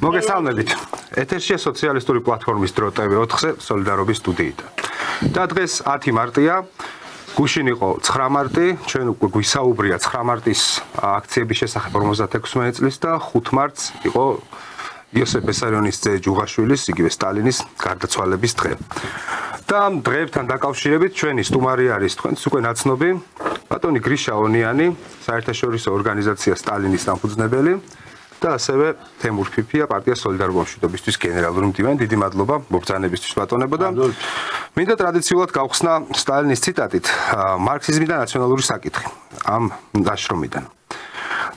მოგესალმებით. ეთერშია სოციალისტური პლატფორმის დრო TV4-ზე სოლიდარობის სტუდიიდან. და დღეს 10 მარტია. გუშინ იყო 9 მარტი, ჩვენ უკვე გვისაუბრია 9 მარტის აქციების შესახებ 56 წლის და 5 მარტს იყო იოსებ ბესარიონის ძე ჯუღაშვილის, იგივე სტალინის გარდაცვალების დღე. და ამ დღეებთან დაკავშირებით ჩვენი სტუმარი არის თქვენს უკვე ნაცნობი ბატონი გრიშა ონიანი, საერთაშორისო ორგანიზაცია სტალინის დამფუძნებელი და ასევე თემურ ფიფია, პარტია სოლიდარობა მშვიდობისთვის გენერალური მდივანი. დიდი მადლობა მობრძანებისთვის ბატონებო და მინდა ტრადიციულად გავხსნა სტალინის ციტატით მარქსიზმი და ნაციონალური საკითხი ამ დაშრომიდან.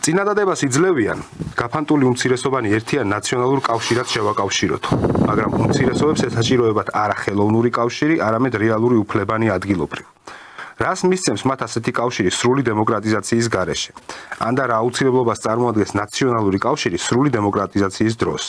წინადადებას იძლევიან გაფანტული უმცირესობანი ერთიან ნაციონალურ კავშირად შევაკავშიროთო, მაგრამ უმცირესობებს ესაჭიროებათ არა ხელოვნური კავშირი, არამედ რეალური უფლებანი ადგილობრივ. რას მისცემს მათ ასეთი კავშირი სრული დემოკრატიზაციის გარეშე? ანდა რა აუცილებლობას წარმოადგენს ნაციონალური კავშირი სრული დემოკრატიზაციის დროს?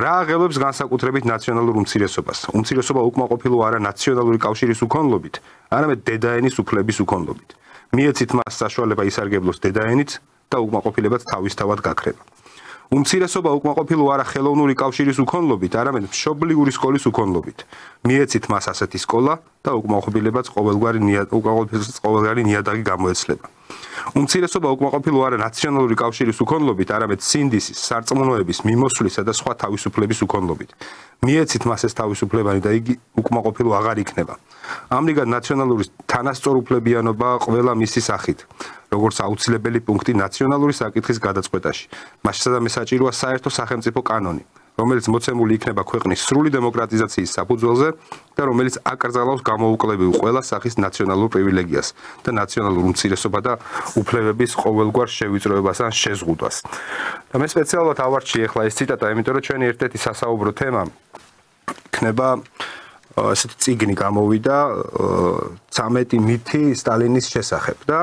რა აღელვებს განსაკუთრებით ნაციონალურ უმცირესობას? უმცირესობა უკმაყოფილო არა ნაციონალური კავშირის უქონლობით, არამედ დედაენის უფლების უქონლობით. მიეცით მას საშუალება ისარგებლოს დედაენით და უკმაყოფილებაც თავისთავად გაქრება. უმცირესობა უკმაყოფილო არა ხელოვნური კავშირის უქონლობით, არამედ მშობლიური სკოლის უქონლობით. მიეცით მას ასეთი სკოლა და უკმაყოფილებაც ყოველგვარი ნიადაგი გამოეცლება. უმცირესობა უკმაყოფილო არა ნაციონალური კავშირის უქონლობით, არამედ სინდისის, სარწმუნოების, მიმოსვლისა და სხვა თავისუფლების უქონლობით. მიეცით მას ეს თავისუფლებანი და იგი უკმაყოფილო აღარ იქნება. ამრიგად ნაციონალური თანასწორუფლებიანობა ყველა მისი სახით, როგორც აუცილებელი პუნქტი ნაციონალური საკითხის გადაწყვეტაში. მასშტაბად საჭიროა საერთო სახელმწიფო კანონი, რომელიც მოცემული იქნება ქვეყნის სრული დემოკრატიზაციის საფუძველზე და რომელიც აკრძალავს გამოუკლებელ ყველა სახის ნაციონალურ პრივილეგიას და ნაციონალურ უმცირესობა და უფლებების ყოველგვარ შევიწროებას ან შეზღუდვას. და მე სპეციალურად ავარჩიე ახლა ეს ციტატა, იმიტომ რომ ჩვენი ერთ-ერთი სასაუბრო თემა იქნება ესეთი წიგნი გამოვიდა 13 მითი სტალინის შესახებ და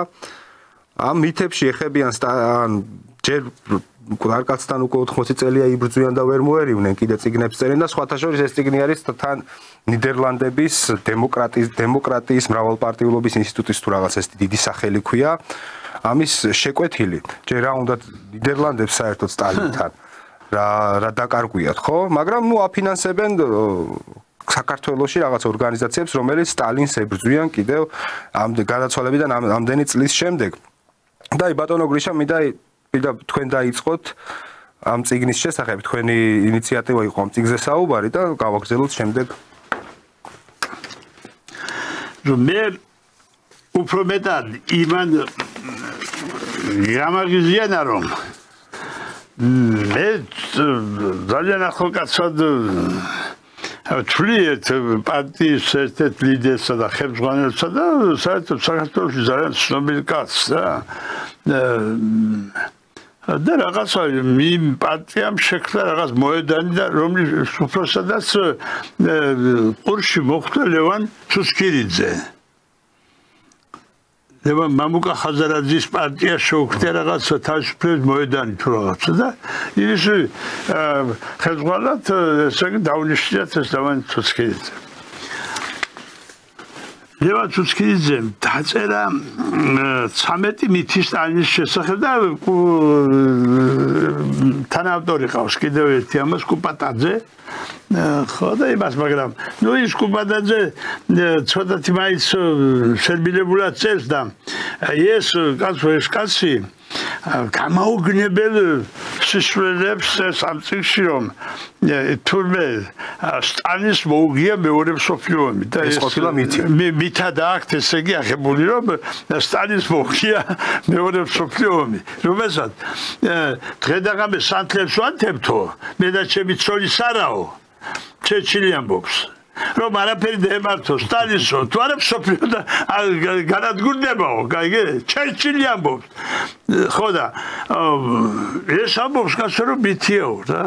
ამ მითებში ეხებიან ჯერ არკაცთან უკვე 80 წელია იბრძვიან და ვერ მოერივნენ, კიდე წიგნებს წერენ და სხვათა შორის ეს წიგნი არის თან ნიდერლანდების დემოკრატიის მრავალპარტიულობის ინსტიტუტის თუ რაღაც ეს დიდი სახელი ქვია. ამის შეკვეთილი, ჯერ რა უნდა ნიდერლანდებს საერთოდ სტალინთან რა დაკარგვიათ, ხო? მაგრამ აფინანსებენ საქართველოში რაღაც ორგანიზაციებს, რომელიც სტალინს ებრძვიან კიდევ ამ გადაცვალებიდან ამდენი წლის შემდეგ. და ბატონო გრიშა, მინდა თქვენ დაიწყოთ ამ წიგნის შესახებ, თქვენი ინიციატივა იყო ამ წიგნზე საუბარი და გავაგრძელოთ შემდეგ. მე უფრო მეტად იმან გამაგზავნა რომ მე ძალიან ახალგაზრდად თვლიეთ პარტიის ერთ-ერთ ლიდერსსა და ხელმძღვანელსა და საერთოდ საქართველოში ძალიან ცნობილ კაცს და რაღაცა იმ პარტიამ შექმნა რაღაც მოედანი და რომლის უფროსადაც ყურში მოხვდა ლევან ცუსქირიძე. ლევან მამუკა ხაზარაძის პარტია შეუქმნა რაღაც თავისუფლების მოედანი თუ რაღაცა და ის ხელმძღვანელად ესე იგი დაუნიშნიათ ეს ლევან ცუსქირიძე. ლევან ცუსქირიძემ დაწერა 13 მითი სტალინის შესახებ და თანაავტორი ყავს კიდევ ერთი ამას კუპატაძე. ხო და იმას, მაგრამ ის კუპატაძე ცოტათი მაინც სერბილებულად წერს და ეს კაცი გამაუგნებელ სისულელებს ამ წიგნში რომ თურმე სტალინის მოუღია მეორე მსოფლიო ომი და ეს ყოფილა მითი. მითად აქვს ესე იგი აღებული რომ სტალინის მოუღია მეორე მსოფლიო ომი. რომელსაც დღედაღამე სანთლებს ვანთებთო, მე და ჩემი ცოლი სარაო ჩერჩილი ამბობს. რომ არაფერი დაემართო სტალინსო, თუ არა მსოფლიო და განადგურდებაო, გაიგე? ჩერჩილი ამბობს. ხო და ეს ამბობს კაცო რომ მითიაო რა.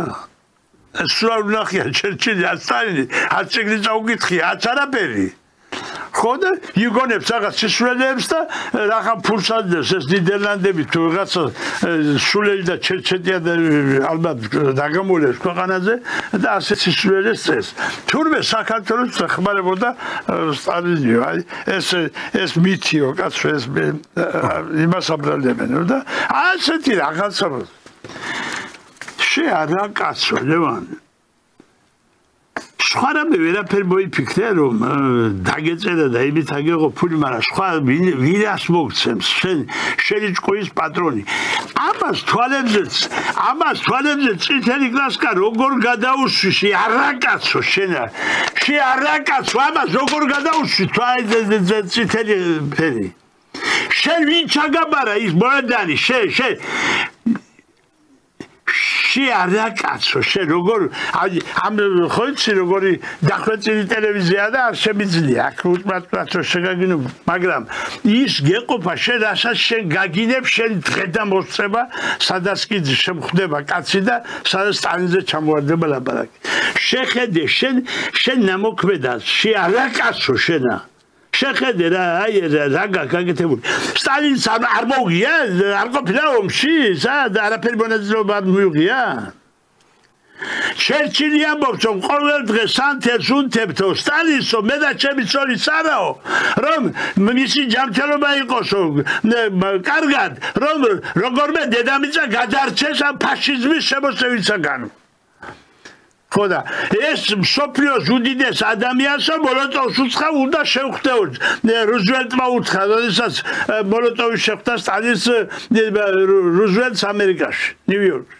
სულ არ ვნახია ჩერჩილი ან სტალინი, არ წიგნი წაუკითხია, არც არაფერი. ხო და იგონებს რაღაც სისულელებს და რაღა ფულს ადევს ეს ნიდერლანდები თუ რაღაცა სულელი და ჩერჩეტია და ალბათ დაგამოვლეს ქვეყანაზე და ასე სისულელეს წეს. თურმე საქართველოს ხმარებოდა სტალინიო, აი ეს მითიო კაცო ეს იმას აბრალებენ და ასეთი რაღაცა შეარა კაცო ლევან სხვა რამე ვერაფერ მოიფიქრე რომ დაგეწერა და იმით აგეღო ფული მაგრამ სხვა ვინას მოგცემს შენი ჭკუის პატრონი ამას თვალებზე წითელი კლასკა როგორ გადაუსვი შეარა კაცო შეარა კაცო ამას როგორ გადაუსვი წითელი ფერი შენ ვინ ჩაგაბარა ის მოედანი შეარა კაცო როგორ ამ ხო იცი როგორი დახვეწილი ტელევიზია და არ შემიძლია აქ უცბად შეგაგინო მაგრამ ის გეყოფა შენ რასაც შენ გაგინებ შენ დღე და მოსწება სადაც კი შემხვდება კაცი და სადაც სტალინზე ჩამოვარდება ლაპარაკი შეხედე შენ ნამოქმედად შეარა კაცო შენა შეხედე რა აი რა გაკეთებული სტალინს არ მოგია არ ყოფილა ომში სად არაფერი მონაწილეობა არ მიუღია ჩერჩილი ამბობს რომ ყოველ დღეს სანთელს უნთებთო სტალინსო მე და ჩემი ცოლი სარაო რომ მისი ჯანმრთელობა იყოსო კარგად რომ როგორმე დედამიწა გადარჩეს ამ ფაშიზმის შემოსევილისაგან ხოდა ეს სოფლიოს უდიდეს ადამიანსო მოლოტოვს უცხა უნდა შევხვდეო რუზველტმა უთხრა როდესაც მოლოტოვი შეხვდა სტალინს რუზველტს ამერიკაში ნიუ-იორკში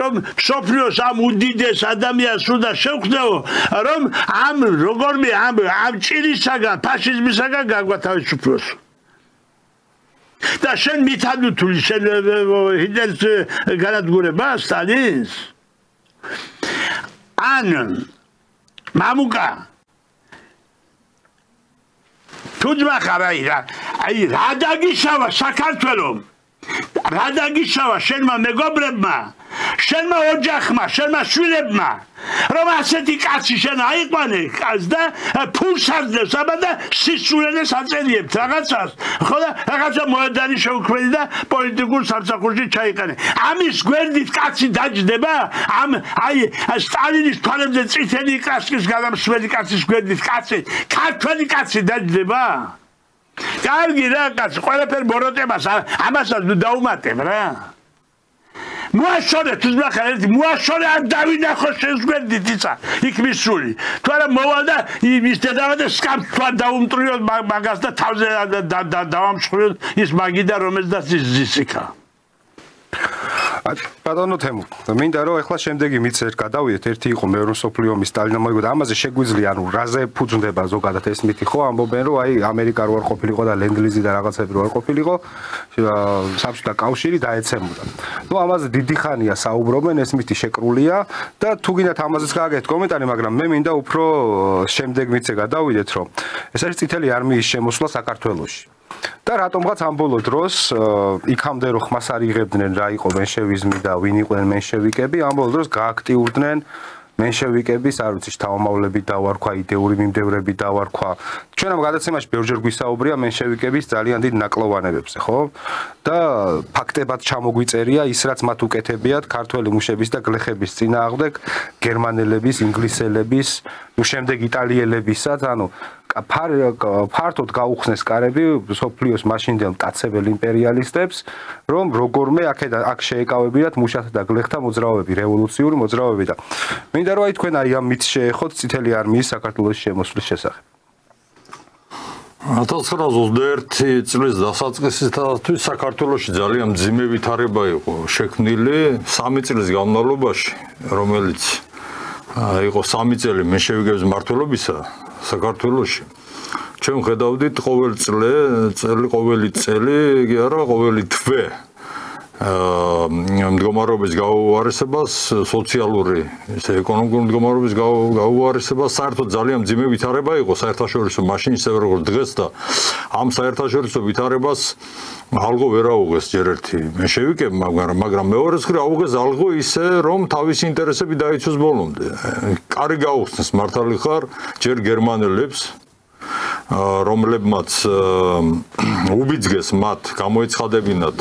რომ სოფლიოს ამ უდიდეს ადამიანს უნდა შევხვდეო რომ ამ როგორმე ამ ჭირისაგან ფაშიზმისაგან გაგვათავისუფლოს და შენ მithadutuli შენ ჰიტლერს განადგურება სტალინს ან მამუკა თუჯმახარ აი რა დაგიშავა საქართველოს რა დაგიშავა შენმა მეგობრებმა შენმა ოჯახმა შენმა შვილებმა რომ ასეთი კაცი შენ აიყვანე კაც და ფულს არძლევს აბა და სისულელეს აწერიებთ რაღაცას ხო და რაღაცა მოედანი შეუქმნი და პოლიტიკურ სამსახურში ჩაიყენე ამის გვერდით კაცი დაჯდება ამ აი სტალინის თვალებზე წითელი კასკის გადამსვლელი კაცის გვერდით კაცი ქართველი კაცი დაჯდება კარგი რა კაცი ყველაფერ მოროტებას ამასაც დაუმატებ რა მოაშორე თუზმახარ ერთი მოაშორე არ დავინახო შენს გვერდით ისა იქ მისული თუ არა მოვალ და ის დედავადა სკამს თქვა დაუმტრიო მაგას და თავზე დავამშხვრიო ის მაგიდა რომელსაც ის ზისიქა ბატონო თემურ მინდა რომ ახლა შემდეგი მიცერ გადავიდეთ ერთი იყო მეორე მსოფლიო ომის სტალინა მოიგო და ამაზე შეგვიძლია ანუ რაზე ფუძნდება ზოგადად ეს მითი ხო ამბობენ რომ აი ამერიკა რო არ ყოფილიყო და ლენდლიზი და რაღაცები რო არ ყოფილიყო საბჭოთა კავშირი დაეცემოდა ნუ ამაზე დიდი ხანია საუბრობენ ეს მითი შეკრულია და თუ გინდათ ამაზეც გააგეთ კომენტარი მაგრამ მე მინდა უფრო შემდეგ მიცე გადავიდეთ რომ ეს არის წითელი არმიის შემოსვლა საქართველოში და რატომღაც ამ ბოლო დროს იქამდე რო ხმას არ იღებდნენ რა იყო მენშევიზმი და ვინ იყვნენ მენშევიკები ამ ბოლო დროს გააქტიურდნენ მენშევიკების არ ვიცი შთამომავლები დავარქვა იდეური მიმდევრები დავარქვა ჩვენ ამ გადაცემაში ბევრჯერ გვისაუბრია მენშევიკების ძალიან დიდ ნაკლოვანებებზე ხო და ფაქტებად ჩამოგვიწერია ის რაც მათ უკეთებიათ ქართველი მუშების და გლეხების წინააღმდეგ გერმანელების ინგლისელების ნუ შემდეგ იტალიელებისაც ანუ ფართოდ გაუხსნეს კარები სოფლიოს მაშინდელ მტაცებელ იმპერიალისტებს რომ როგორმე აქ შეეკავებინათ მუშათა და გლეხთა მოძრაობები რევოლუციური მოძრაობები და მინდა რომ აი თქვენ აი ამ მითს შეეხოთ წითელი არმიის საქართველოს შემოსვლის შესახებ 1921 წლის დასაწყისისათვის საქართველოში ძალიან მძიმე ვითარება იყო შექმნილი 3 წლის განმავლობაში რომელიც იყო 3 წელი მენშევიკების მმართველობისა საქართველოში ჩვენ ხედავდით ყოველი წელი კი არა ყოველი თვე მდგომარეობის გაუარესებას სოციალური ისე ეკონომიკური მდგომარეობის გაუარესებას საერთოდ ძალიან მძიმე ვითარება იყო საერთაშორისო მაშინ ისე როგორც დღეს და ამ საერთაშორისო ვითარებას ალღო ვერ აუღეს ჯერ ერთი მენშევიკებმა მაგრამ მეორეს მხრივ აუღეს ალღო ისე რომ თავისი ინტერესები დაიცვას ბოლომდე კარი გაუხსნეს მართალი ხარ ჯერ გერმანელებს რომლებმაც უბიძგეს მათ გამოეცხადებინათ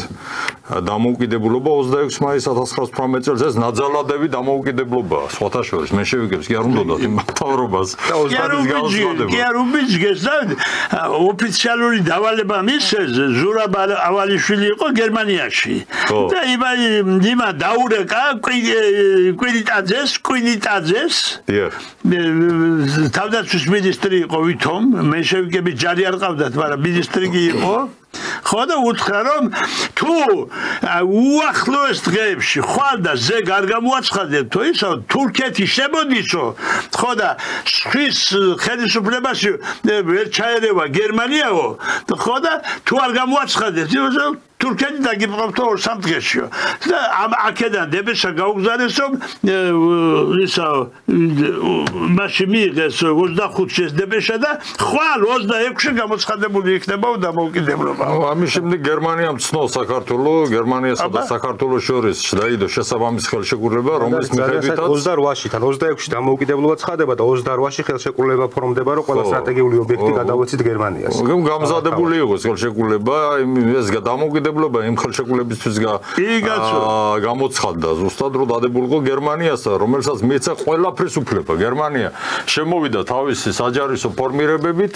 დამოუკიდებლობა 26 მაისს 1918 წელს ეს ნაძალადები დამოუკიდებლობაა სხვათა შორის მენშევიკებს კი არ უნდათ იმ მთავრობას და ოსტანის განსხვავდება კი არ უბიძგეს და ოფიციალური დავალება მისცეს ზურაბ ავალიშვილი იყო გერმანიაში და იმა დაურეკა კვინიტაძეს თავდაცვის მინისტრი იყო ვითომ მენშევიკები ჯარი არ ყავდათ მაგრამ მინისტრი კი იყო ხო და უთხრა რომ თუ უახლოეს დღეებში ხვალ და ზეგ არ გამოაცხადებთ თუ ისო თურქეთი შემოდისო ხო და სხვის ხელისუფლებაში ვერ ჩაერევა გერმანიაო ხო და თუ არ გამოაცხადებთ ისო თურქეთი დაგიბრუნებთო 2-3 დღეშიო და აქედან დებეშა გაუგზავნეს რომ ისა მაშინ მიიღეს 25 წელს დებეშა და ხვალ 26-ში გამოცხადებული იქნება დამოუკიდებლობა ამის შემდეგ გერმანიამ ცნო საქართველოს გერმანიასა და საქართველოს შორის დაიდო შესაბამის ხელშეკრულება რომლის მიხედვითაც 28-შიდან 26-ში დამოუკიდებლობა ცხადება და 28-ში ხელშეკრულება ფორმდება რომ ყველა სტრატეგიული ობიექტი გადავეცით გერმანიას გამზადებული იყოს ხელშეკრულება ეს დამოუკიდებლობა იმ ხელშეკრულებისთვის გამოცხადდა ზუსტად რომ დადებულიყო გერმანიასთან რომელსაც მიეცა ყველაფრის უფლება გერმანია შემოვიდა თავისი საჯარისო ფორმირებებით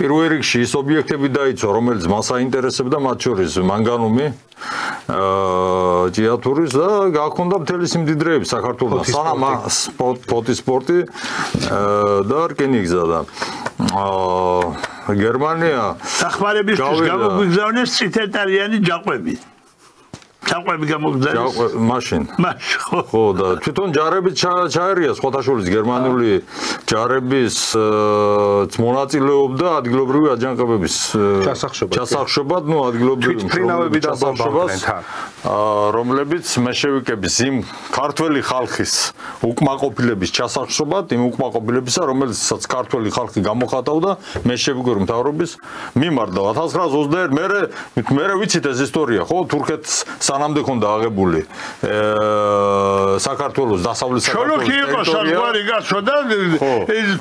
პირველ რიგში ის ობიექტები დაიცვა რომელიც მას აინტერესებდა მათ შორის მანგანუმი ჯიათურის და გაქონდა მთელი სიმდიდრეები საქართველოს სანამ სპორტი და რკინიგზა და გერმანია სახმარებისთვის გამოგვიგზავნეს წითელტარიანი ჯაყვები გამოგზავნეს მაშინ ხო და თვითონ ჯარები ჩაერია სხვათა შორის გერმანული ჯარების მონაწილეობდა ადგილობრივი აჯანყებების ჩასახშობად ნუ ადგილობრივი თვითმფრინავები და ბომბარდმენტ რომლებიც მენშევიკების იმ ქართველი ხალხის უკმაყოფილების ჩასახშობად იმ უკმაყოფილებისა რომელსაც ქართველი ხალხი გამოხატავდა მენშევიკური მთავრობის მიმართ და 1921 მე ვიცით ეს ისტორია ხო თურქეთს სანამდე ქონდა აღებული საქართველოს დასავლეთ საქართველოს შოლოქი იყო საზღვარი გასო და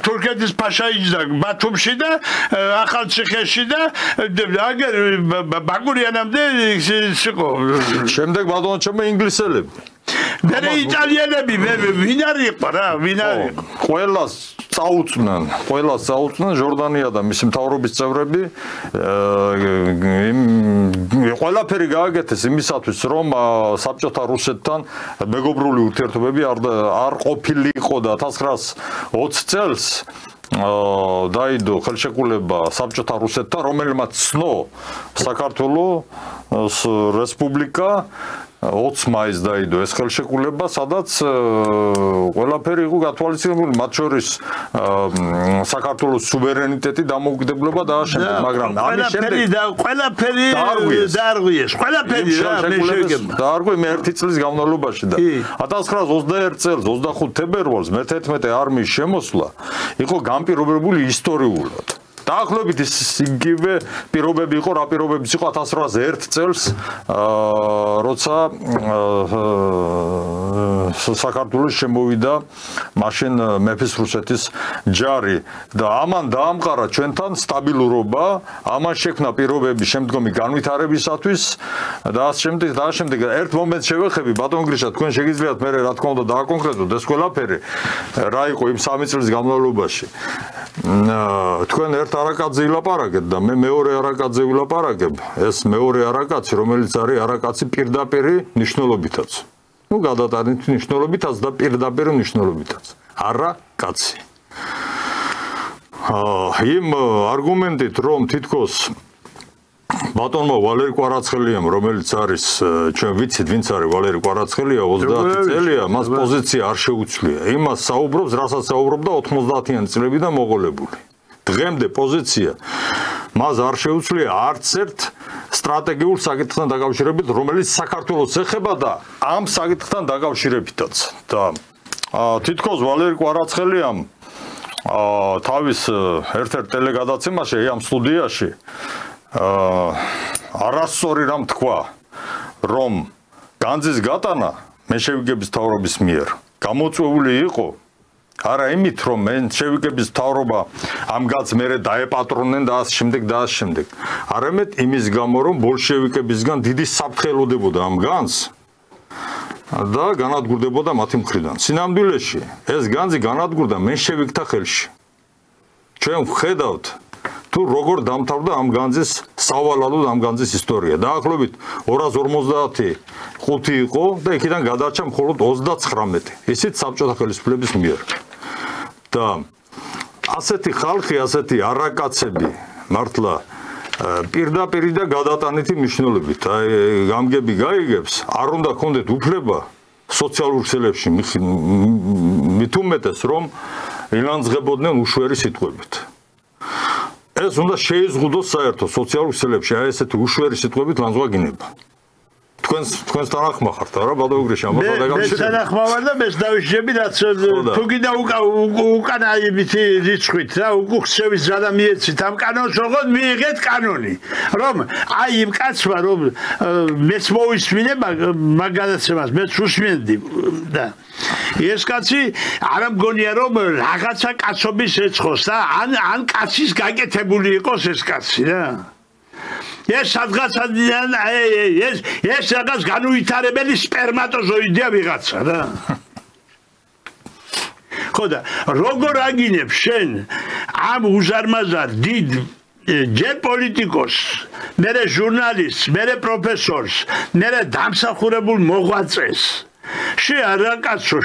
თურქეთის ფაშა იჯდა ბათუმში და ახალციხეში და აგერ ბაგურიანამდე იყო შემდეგ ბატონო ჩემო ინგლისელები მე იტალიელები ვინ არისო რა ვინ არის ყველას წაუწვნენ ჟორდანია და მისი მთავრობის წევრები ყველაფერი გააკეთეს იმისათვის რომ საბჭოთა რუსეთთან მეგობრული ურთიერთობები არ ყოფილიყო და 1920 წელს დაიდო ხელშეკრულება საბჭოთა რუსეთთან რომელმაც ცნო საქართველოს რესპუბლიკა 20 მაისს დაიდო ეს ხელშეკრულება, სადაც ყველაფერი იყო გათვალისწინებული, მათ შორის საქართველოს სუვერენიტეტი, დამოუკიდებლობა და შემდეგ, მაგრამ ამის შემდეგ ყველაფერი დაარღვიეს, ყველაფერი დაარღვი მე 1 წლის განმავლობაში და 1921 წელს 25 თებერვალს მე-11 არმიის შემოსვლა იყო განპირობებული ისტორიულად. დაახლოებით იგივე პირობები იყო, რა პირობებიც იყო 1801 წელს, როცა საქართველოს შემოვიდა მაშინ მეფის რუსეთის ჯარი და ამან დაამყარა ჩვენთან სტაბილურობა, ამან შექმნა პირობები შემდგომი განვითარებისათვის და შემდეგ ერთ მომენტს შევეხები, ბატონ გრიშა, თქვენ შეგიძლიათ მე რა თქმა უნდა დააკონკრეტოთ ეს ყველაფერი რა იყო იმ 3 წლის განმავლობაში. თქვენ ერთ არაკაძე ვილაპარაკეთ და მე მეორე არაკაძე ვილაპარაკებ. ეს მეორე არაკაცი, რომელიც არის არაკაცი პირდაპირი ნიშნულობითაც. Ну, გადატანით ნიშნულობითაც და პირდაპირი ნიშნულობითაც. არაკაცი. იმ არგუმენტით, რომ თითქოს ბატონმა ვალერი კვარაცხელიამ, რომელიც არის, ჩვენ ვიცით, ვინც არის ვალერი კვარაცხელია, 30 წელია, მას პოზიცია არ შეუცვლია. იმას საუბრობს, რასაც საუბრობდა 90-იანი წლებიდან მოყოლებული. დღემდე პოზიცია მას არ შეუცვლია არც ერთ სტრატეგიულ საკითხთან დაკავშირებით, რომელიც საქართველოს ეხება და ამ საკითხთან დაკავშირებითაც. და თითქოს ვალერი კვარაცხელიამ თავის ერთ-ერთ ტელეგადაცემაში ამ სტუდიაში არასწორი რამ თქვა, რომ განძის გატანა მენშევიკების მთავრობის მიერ გამოწვეული იყო არა იმით რომ მე შევიკების თავრობა ამ გაც მერე დაეპატრონენ და ამ შემდეგ არამედ იმის გამო რომ ბოლშევიკებისგან დიდი საფრთხელოდებოდა ამ განს და განადგურდებოდა მათი მხრიდან სინამდვილეში ეს განძი განადგურდა მენშევიკთა ხელში ჩვენ ვხედავთ თუ როგორ დამთავრდა ამ განძის სავალალოდ ამ განძის ისტორია დაახლოებით 250 იყო და იქიდან გადარჩა მხოლოდ 39 ისიც საბჭოთა ხელისუფლების მიერ და ასეთი ხალხი ასეთი არაკაცები მართლა პირდაპირ და გადატანითი მნიშვნელობით აი გამგები გაიგებს არ უნდა ქონდეთ უფლება სოციალურ ქსელებში მით უმეტეს რომ ილანძღებოდნენ უშვერი სიტყვებით ეს უნდა შეიზღუდოს საერთოდ სოციალურ ქსელებში აი ესეთი უშვერი სიტყვებით ლანძღვა თქვენს თანახმა ხართ რა ბადოგრეში ამბობ და მე თანახმა ვარ და მე დავიშები რაც თუ კიდე უკან აი მითი რიცხვით რა უგუხსევის ზადა მიეცით ამ კანონს როგორ მიიღეთ კანონი რომ აი იმ კაცმა რომ მეც მოვისმინე მაგ გადაცემას მეც უსმინდი და ეს კაცი არ მგონია რომ რაღაცა კაცობის ეცხოს და ან კაცის გაკეთებული იყოს ეს კაცი რა ეს სადღაცადიან ეს რაღაც განუვითარებელი სპერმატოზოიდია ვიღაცა რა ხო და როგორ აგინებ შენ ამ უზარმაზარ დიდ ჯერ პოლიტიკოს მერე ჟურნალისტს მერე პროფესორს მერე დამსახურებულ მოღვაწეს შეარაკაცო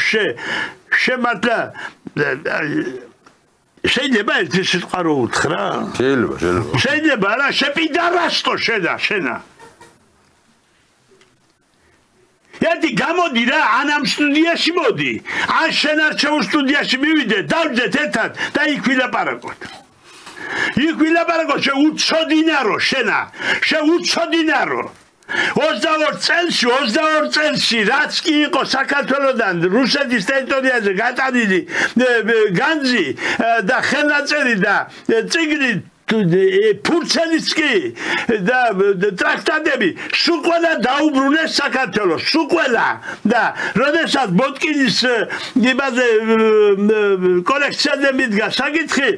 შემართლა შეიძლება ერთი სიტყვა რო უთხრა? შეიძლება რა შეპიდარასტო შენა. ერთი გამოდი რა ან ამ სტუდიაში მოდი. ან შენ არჩეულ სტუდიაში მივიდე, დავძეთ ერთად და იქ ვილაპარაკოთ. იქ ვილაპარაკოთ შეუცოდინარო შენა. შეუცოდინარო. 22 წელში რაც კი იყო საქართველოსთან რუსეთის ტერიტორიაზე გატანილი განძი და ხელნაწერი და წიგნი ფურცელის კი და ტრაქტატები სულ ყველა დაუბრუნეს საქართველოს სულ ყველა და როდესაც ბოტკინის იმაზე კოლექციაზე მიდგა საკითხი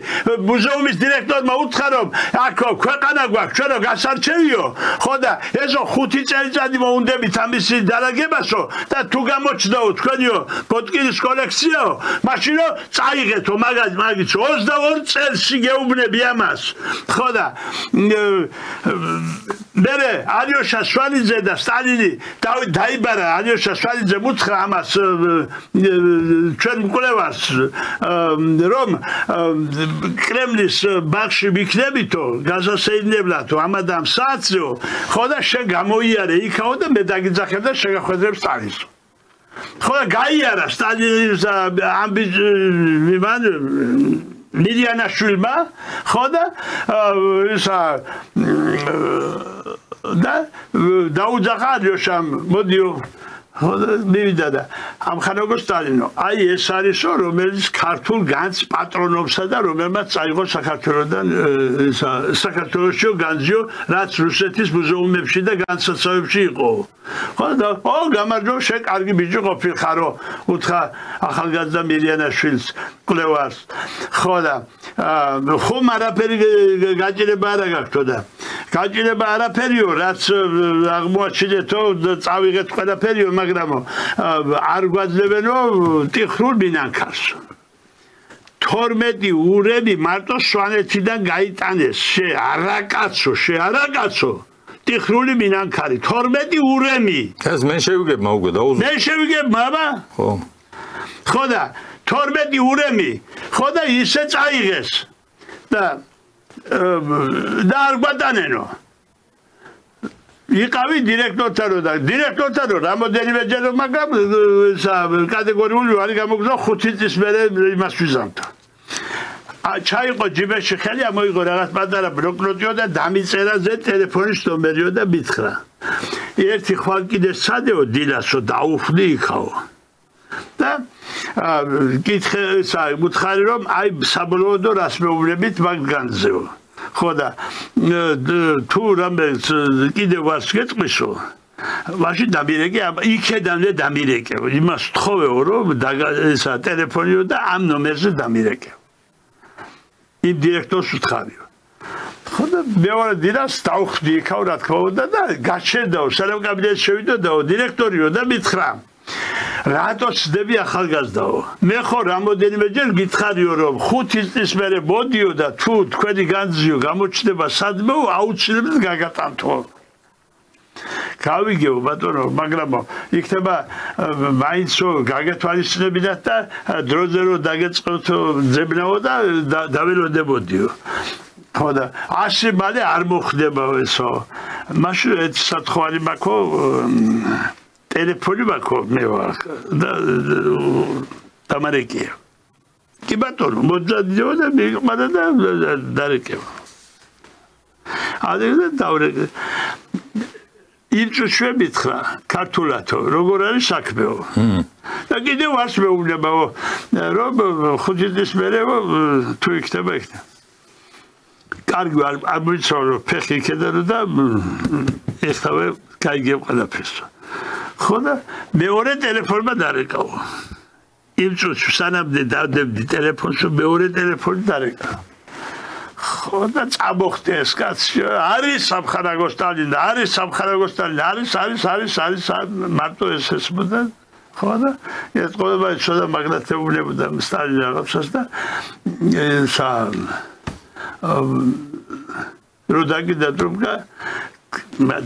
მუზეუმის დირექტორმა უთხრა რომ აქ ქვეყანა გვაქვს ჩვენ გასარჩევიო ხო და ესო 5 წელიწადი მოუნდებით ამისი დალაგებასო და თუ გამოჩნდაო თქვენიო ბოტკინის კოლექციაო მაშინ რომ წაიღეთო მაგით 22 წელში გეუბნები ამას ხო და მერე ალიოშა სვალიძე და სტალინი დაიბარა ალიოშა სვალიძე უთხრა ამას ჩვენ მკვლევარს რომ კრემლის ბაღში ვიქნებითო გასასეირნებლათო ამადამ საათზეო ხო და შენ გამოიარე იქაო და მე დაგიძახებ და შეგახვედრებ სტალინს ხო და გაიარა სტალინის მილიანაშვილმა ხო და ისა და დაუძახა ალიოშამ მოდიო მივიდა და ამხანაგო სტალინო აი ეს არისო რომელიც ქართულ განძს პატრონობსა და რომელმაც წაიღო საქართველოსთან საქართველოსში განძიო რაც რუსეთის მუზეუმებში და განსაცავებში იყო ხო და გამარჯობა შენ კარგი ბიჭი ყოფილხარო უთხრა ახალგაზრდა მილიანაშვილს კვლევარს ხო და ხომ არაფერი გაჭირება არ გაქვთო და გაჭირება არაფერიო რაც აღმოაჩინეთო წავიღეთ ყველაფერიო მაგრამ არ გვაძლებენო ტიხრულ მინანქარს 12 ურები მარტო სვანეთიდან გაიტანეს არაკაცო ტიხრული მინანქარი 12 ურემი ეს მენშევიკებმა უკვე დაუზო მენშევიკებმა ხო და 12 ურემი ხო და ისე წაიღეს და არ გვატანენო იყავი დირექტორთან რომ რამოდენიმეჯერ მაგრამ კატეგორიული ვარი გამოგზავნა 5 წლის მერე იმას ვიზამთო ჩაიყო ჯიბეში ხელი ამოიღო რაღაც პატარა ბლოკნოტიო და დამიწერა ზე ტელეფონის ნომერიო და მითხრა ერთი ხვალ კიდე სადეო დილასო დაუხდი იქაო და კითხე მუთხარი რომ აი საბოლოოდ რას მეუბნებით მაგ განზეო ხო და თუ რამე კიდე ვარს გეტყვისო მაშინ დამირეკე იქედანვე დამირეკე იმას თხოვეო რომ ესა ტელეფონიო და ამ ნომერზე დამირეკე იმ დირექტორს ვთხარიო ხო და მეორე დილას დავხვდი იქაო რა თქმა უნდა და გაჩერდაო სალამ კაბინეტში შევიდოდაო დირექტორიო და მითხრა რატო ცდები ახალგაზრდაო მე ხო რამოდენიმეჯერ გითხარიო რომ 5 წლის მერე მოდიო და თუ თქვენი განძიო გამოჩნდება სადმეო აუცილებლად გაგატანთო გავიგეო ბატონო მაგრამ იქნება მაინცო გაგეთვალისწინებინათ და დროზე რო დაგეწყოთ ძებნაო და დაველოდებოდიო ხო და ასე მალე არ მოხდება ესო მაშინ ეს სათხარი მაქო ტელეფონი მაქო მე ვარ და მარეკია კი ბატონო მოძადიო და მიყმადა და დარეკევა ადრე დავრეკე ილჩუშვე მითხრა ქართულათო როგორ არის საქმეო და კიდევ არც მეუბნებაო რომ 5 წლის მერე თუ იქნება კარგი არ მოიცავ ფეხი იქედანო და ეხავე გაიგებ ყველაფერს ხო და მეორე ტელეფონმა დარეკაო ილჩუშვ სანამდე დავდებდი ტელეფონს მეორე ტელეფონი დარეკა ხო და წამოხდი ეს კაცი არის სამხარაგო სტალინა არის სამხარაგო სტალინა არის მარტო ეს მოდა ხო და ეს ყოლა შეიძლება მაგნატებულებოდა სტალინა რაღაცას და ესა როდაგიდა დრომკა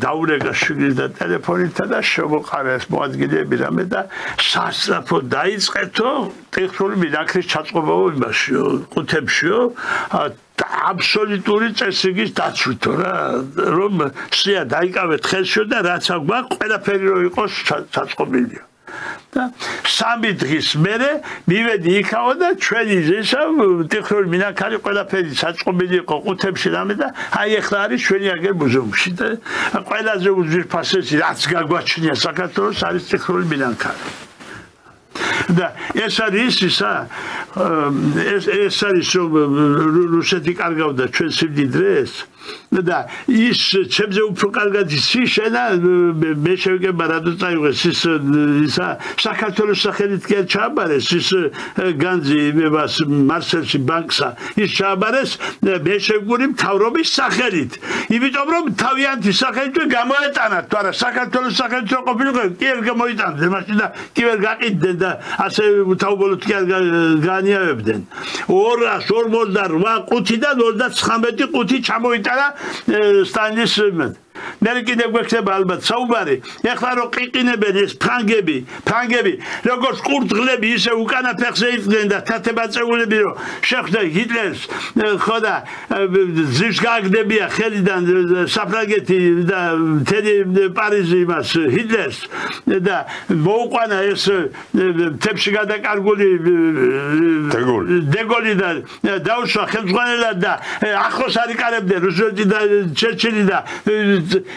დაურეკა შიგნით და ტელეფონით და შემოყარა ეს მოადგილეები რამე და სასწრაფო დაიწყეთო ტექნოლოგიური მინაქრის ჩაწყობაო იმაშიო ყუთებშიო აბსოლუტური წესრიგის დაცვითო რა რომ სია დაიკავეთ ხელშიო და რაც აქვს ყველაფერი რო იყოს ჩაწყობილია და 3 დღის მერე მივედი იქაო და ჩვენი ესა ტექნოლოგიური მინაქარი ყველაფერი ჩაწყობილი იყო ყუთებში რამე და აი ახლა არის ჩვენი აგერ მუზეუმში და ყველაზე უძვირფასესი რაც გაგვაჩნია საქართველოს არის ტექნოლოგიური მინაქარი და ეს არის ისა ეს არის რუსეთი კარგავდა ჩვენ სიმდიდრეს და ის ჩემზე უფრო კარგად ისიშენა მე შევგება რადო წაიღეს ის ისა საქართველოს სახელით კი ჩააბარეს ის განძი იმებას მარსელში ბანკსა ის ჩააბარეს მე შევგური მთავრობის სახელით იმიტომ რომ თავიანთი სახელით გამოეტანათ თუ არა საქართველოს სახელით რო ყოფილიყო კი ვერ გამოიტანდნენ მაშინ და კი ვერ გაყიდნენ და ასე თავბოლოდ კი არ განიავებდნენ 248 ყუთიდან 39 ყუთი ჩამოიტანა სტალინის მე კიდევ გვექნება ალბათ საუბარი ეხლა რო ყიყინებენ ეს ფრანგები როგორც ყურდღლები ისე უკანა ფეხზე იდგნენ და თათებაწეულები რო შეხვდა ჰიტლერს ხო და ძირს გააგდებია ხელიდან საფრანგეთი და მთელი პარიზი იმას ჰიტლერს და მოუყვანა ეს თებში გადაკარგული დეგოლი და დაუშვა ხელმძღვანელად და ახლოს არიკარებდნენ რუზველტი და ჩერჩილი და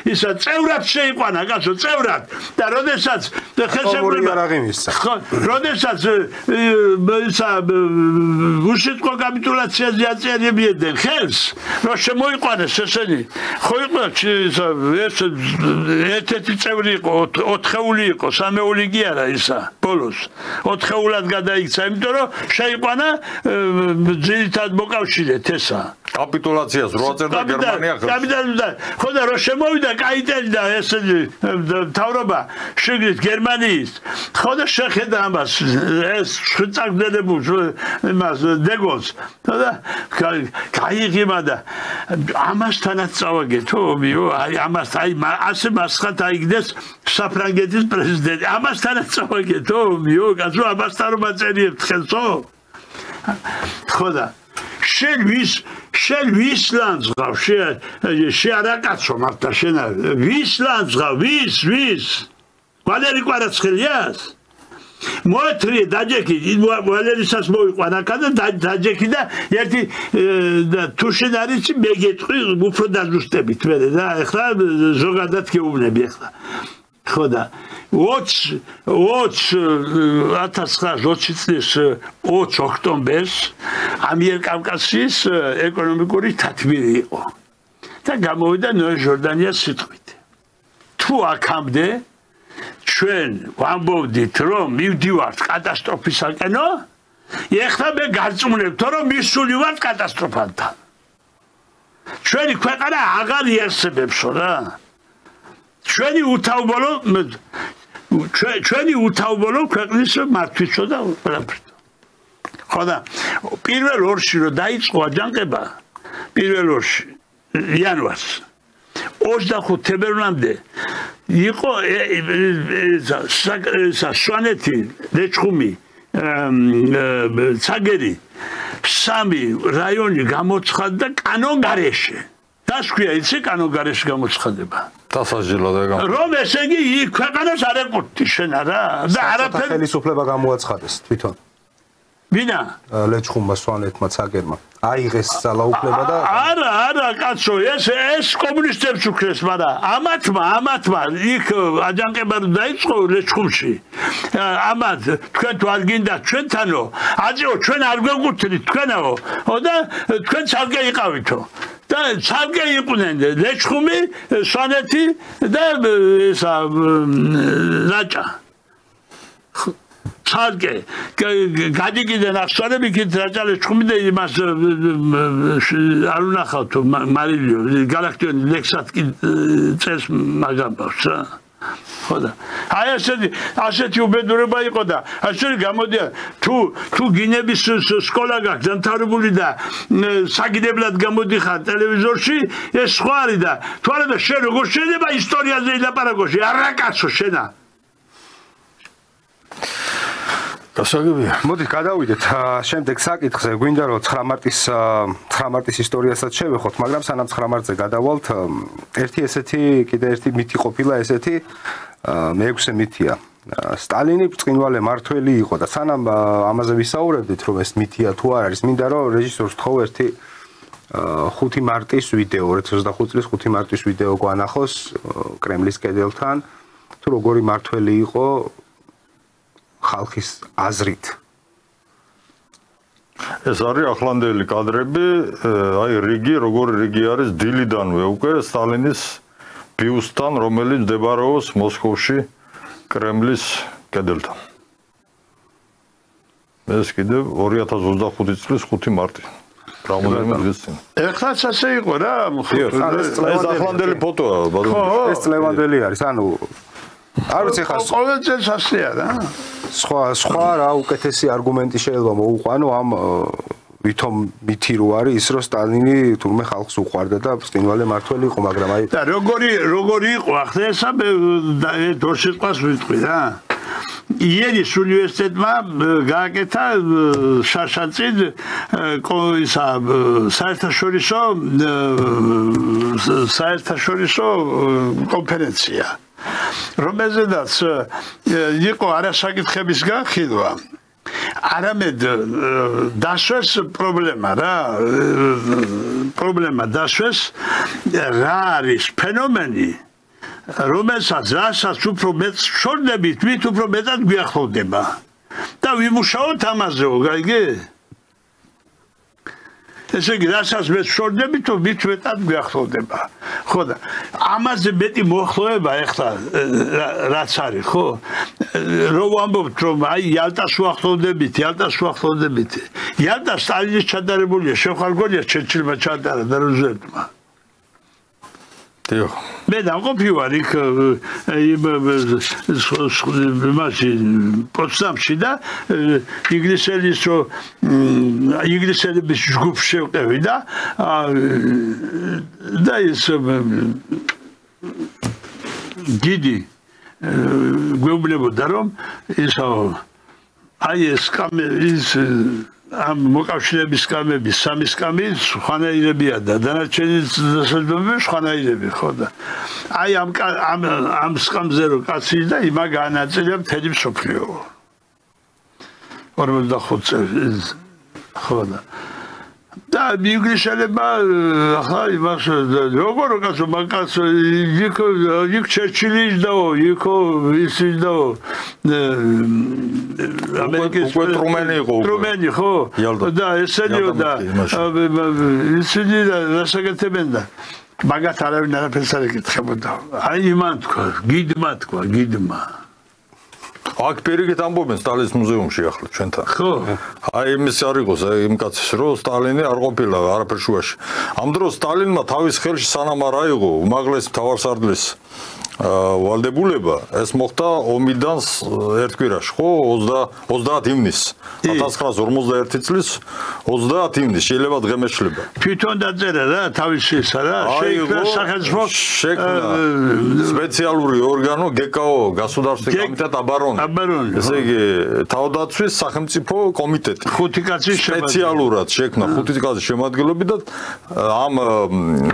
ისა წევრად შეიყვანა კაცო წევრად და როდესაც როდესაც ისა უშიტყო კაპიტულაციაზე აწერებიდნენ ხელს რომ შემოიყვანეს ესენი ხო იყო ეს ერთ-ერთი წევრი იყო 4-ეული იყო 3-ეული კი არა ისა ბოლოს 4-ეულად გადაიქცა იმიტომ რომ შეიყვანა ძირითად მოკავშირედ ესა კაპიტულაციას რო აწერდა გერმანია ხო და რო შემოვიდა კაიტელი და ეს თავრობა შეგრით გერმანიის ხო და შეხედა ამას ეს წაგდებულ იმას დეგოლს ხო და გაიღიმა და ამასთანაც წავაგეთო მიო აი ამას აი ასე მასხად აიგდეს საფრანგეთის პრეზიდენტი ამასთანაც წავაგეთო მიო კაცო ამასთან რომ აწერიებთ ხელსო ხო და შენ ვის ლანძღავ შეარაკაცო მართა შენ ვის ლანძღავ ვის ვალერი კვარაცხელიას მოეთრიე დაჯექი ვალერისას მოიყვანა აქა და დაჯექი და ერთი თუ შენ არის მე გეტყვი უფრო დაძუსტებით მე და ეხლა ზოგადად გეუბნები ეხლა ხო და 1920 წლის 20 ოქტომბერს ამიერკავკასიის ეკონომიკური თათბირი იყო და გამოვიდა ნოე ჟორდანიას სიტყვით თუ თუ აქამდე ჩვენ ვამბობდით რომ მივდივართ კატასტროფისაკენო ეხლა მე გარწმუნებთ რომ მისული ვართ კატასტროფანთან ჩვენი ქვეყანა აღარ იარსებებსო რა ჩვენი უთავბოლო ქვეყნის მართვისო და ყველაფერს ხო და პირველ ორში რომ დაიწყო აჯანყება პირველ ორში იანვარს 25 თებერვლამდე იყო სვანეთი ლეჩხუმი ცაგერი სამი რაიონი გამოცხადდა კანონგარეშე დასქვია იცი კანონგარეშე გამოცხადება დასაჯილო და რომ ესე იგი იქ ქვეყანას არ ეკუთვნის შენ არა და არაფერი ხელისუფლება გამოაცხადეს თვითონ ვინა ლეჩხუმმა სვანეთმა ცაგერმა აიღეს ძალაუფლება და არა კაცო ეს კომუნისტებს უქრეს მაგრამ ამათმა იქ აჯანყება დაიწყო ლეჩხუმში ამათ თქვენ თუ არ გინდა ჩვენთანო აწიო ჩვენ არ გვეკუთვნით თქვენაო და თქვენ ცალკე იყავითო და ცალკე იყვნენ ლეჩხუმი სვანეთი და ესა რაჭა ცალკე გადიგიდან ახსოვები კიდე რაჭალეს ჩხუმი და იმას არ უნახავთ მარილიო გალაქტიონი ლექსად კი წეს მაგამბავს რა ხო და აი ასეთი უბედურება იყო და ასეთი გამოდია თუ გინების სკოლა გაქვს დამთავრებული და საგიდებლად გამოდიხარ ტელევიზორში ეს სხვა არის და თუ არა და შენ როგორ შეიძლება ისტორიაზე ილაპარაკოში არა კაცო შენა გასაგებია. მოდით გადავიდეთ შემდეგ საკითხზე. გვინდა რომ 9 მარტის ისტორიასაც შევეხოთ, მაგრამ სანამ 9 მარტზე გადავალთ, კიდე ერთი მითი ყოფილა ესეთი, მეექვსე მითია. სტალინი ბრწყინვალე მართველი იყო და სანამ ამაზე ვისაუბრებდით, რომ ეს მითია თუ არ არის, მინდა რომ რეჟისორს თქვა ერთი 5 მარტის ვიდეო, 2025 წლის 5 მარტის ვიდეო გვანახოს კრემლის კედელთან, თუ როგორი მართველი იყო ხალხის აზრით. ეს არის ახლანდელი კადრები, აი რიგი, როგორი რიგი არის დილიდანვე უკვე სტალინის ბიუსტთან, რომელიც მდებარეობს მოსკოვში კრემლის კედელთან. ეს კიდევ 2025 წლის 5 მარტი. რამოდენიმე დღის წინ. ეხლაც ასე იყო რა, ეს ახლანდელი ფოტოა, ბატონო. ეს წლევანდელი არის, ანუ არ ვიცი ხა ყოველ წელს ასეა რა. სხვა რა უკეთესი არგუმენტი შეიძლება მოუყვანო ამ ვითომ მითი რო არის ის რომ სტალინი თურმე ხალხს უყვარდა და ბრწყინვალე მართველი იყო, მაგრამ აი და როგორი იყო ახლა ესა დორშიტყვას ვიტყვი რა. იერის უნივერსიტეტმა გააკეთა შაშაწინ ისა საერთაშორისო კონფერენცია. რომელზედაც იყო არასაკითხების განხილვა არამედ დასვეს პრობლემა დასვეს რა არის ფენომენი რომელსაც უფრო მეტ შორდებით მით უფრო მეტად გვიახლოვდება და ვიმუშაოთ ამაზეო გაიგე ესე იგი რასაც მე შორდებით თუ მით მეტად გვიახლოვდება ხო და ამაზე მეტი მოახლოება ეხლა რაც არის ხო რო ვამბობთ რომ აი იალტას უახლოვდებით იალტა სტალინის ჩატარებულია შეხარგონია ჩერჩილმა ჩატარა და რუზველტმა დიახ მე დავყოფი ვარ იქ პოტსდამში და ინგლისელების ჯგუფს შევყევი და ის დიდი გვეუბნებოდა რომ აი ეს ამ მოკავშირეების სკამების სამი სკამი სხვანაირებია და დანარჩენი დასაჯდომები სხვანაირები ხო და აი ამ სკამზე რო კაცი და იმა განაწილებ მთელი მსოფლიო 45 წელს ხო და ინგლისელებმა ახლა იმას როგორ კაცო მაგას იქ ჩერჩილი ისდაო იქ ის ისდაო ამერიკის ტრუმენი ხო და ესენიო და ისინი რასაკეთებენ და მაგათ არავინ არაფერს არ ეკითხებოდა. აი იმან თქვა, გიდმა. აქ პირიქით ამბობენ სტალინის მუზეუმში ახლა ჩვენთან. ხო. აი იმის არ იყოს, აი იმ კაცის რომ სტალინი არ ყოფილა არაფერ შუაში. ამ დროს სტალინმა თავის ხელში სანამ არ აიღო უმაღლესი მთავარსარდლის ვალდებულება, ეს მოხდა ომიდან ერთ კვირაში, ხო? 30 ივნისს. 1941 წლის 30 ივნისს შეიძლება დღე მეშლება. თვითონ დაწერა რა თავის ისა რა, შეიქმნა სახელმწიფო სპეციალური ორგანო GKO, გასუდარსტვი კომიტეტ აბარონი. ესე იგი, თავდაცვის სახელმწიფო კომიტეტი. ხუთი კაცის სპეციალურად შექმნა ხუთი კაცის შემადგენლობით და ამ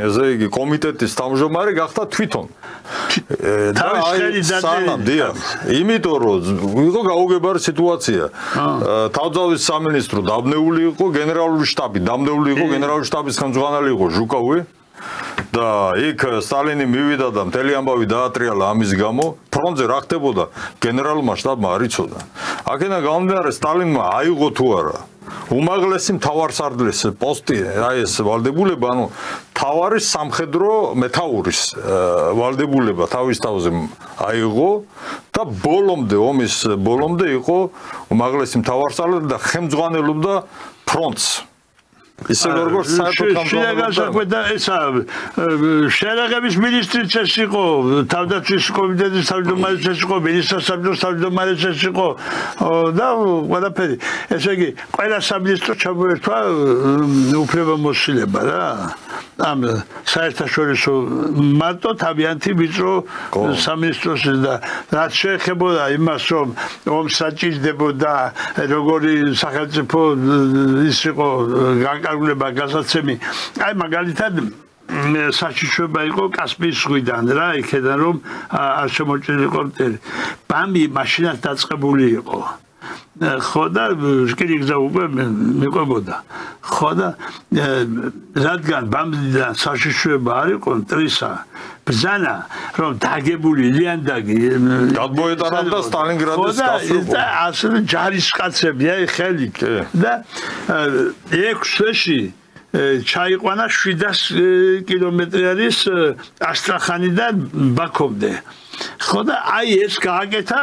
ესე იგი კომიტეტის თავმჯდომარე გახდა თვითონ. თავის ხელი დაწერა. იმიტომ რომ იყო გაუგებარი სიტუაცია. თავდაცვის სამინისტრო დაბნეული იყო, გენერალური შტაბი დაბნეული იყო, გენერალური შტაბის ხელმძღვანელი იყო ჟუკოვი. და იქ სტალინი მივიდა და მთელი ამბავი დაატრიალა ამის გამო, ფრონტზე რა ხდებოდა, გენერალურმა შტაბმა არ იცოდა. აქედან გამომდინარე სტალინმა აიღო თუ არა უმაღლესი მთავარსარდლის პოსტი, აი ეს ვალდებულება, ანუ მთავარი სამხედრო მეთაურის ვალდებულება თავის თავზე აიღო და ომის ბოლომდე იყო უმაღლესი მთავარსარდალი და ხელმძღვანელობდა ფრონტს. ისე როგორც საერთოდ გამოგდა ესა შერაგების მინისტრიც ეს იყო, თავდაცვის კომიტეტის თავმჯდომარეც ეს იყო, მინისტრთა საბჭოს თავმჯდომარეც ეს იყო და ყველაფერი. ესე იგი, ყველა სამინისტრო ჩამოერთვა უფლებამოსილება რა. ამ საერთაშორისო მარტო თავიანთი ვიწრო სამინისტროს და რაც შეეხებოდა იმას, რომ ომს საჭირდებოდა როგორი სახელმწიფო ის იყო განკარგულება გასაცემი. აი მაგალითად საშიშვება იყო კასპიის ზღვიდან რა, იქიდან რომ არ შემოჭრილიყო მტერი. ბამბი მაშინაც დაწყებული იყო. ხო და რკინიგზა უკვე მიყვებოდა. ხო და რადგან ბამბიდან საშიშვება არ იყო მტრისა, ბრძანა რომ დაგებული ლიანდაგი გადმოეტანა სტალინგრადის გასწრება. და ასევე ჯარისკაცები აი ხელით და 6 თვეში ჩაიყვანა 700 კილომეტრი არის ასტრახანიდან ბაქომდე. ხო და აი ეს გააკეთა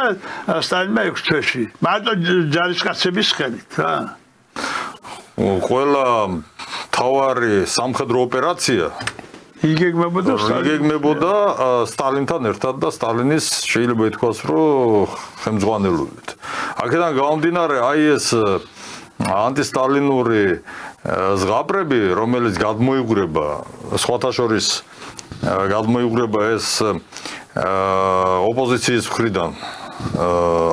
სტალინმა 6 თვეში. მარტო ჯარისკაცების ხელით რა. ყველა თავარი სამხედრო ოპერაცია იგეგმებოდა სტალინთან ერთად და სტალინის შეიძლება ითქვას, რომ ხელმძღვანელობით. აქედან გამომდინარე, აი ეს ანტისტალინური ზღაპრები, რომელიც გადმოიგრება, სხვათა შორის გადმოიგრება ეს ოპოზიციის მხრიდან,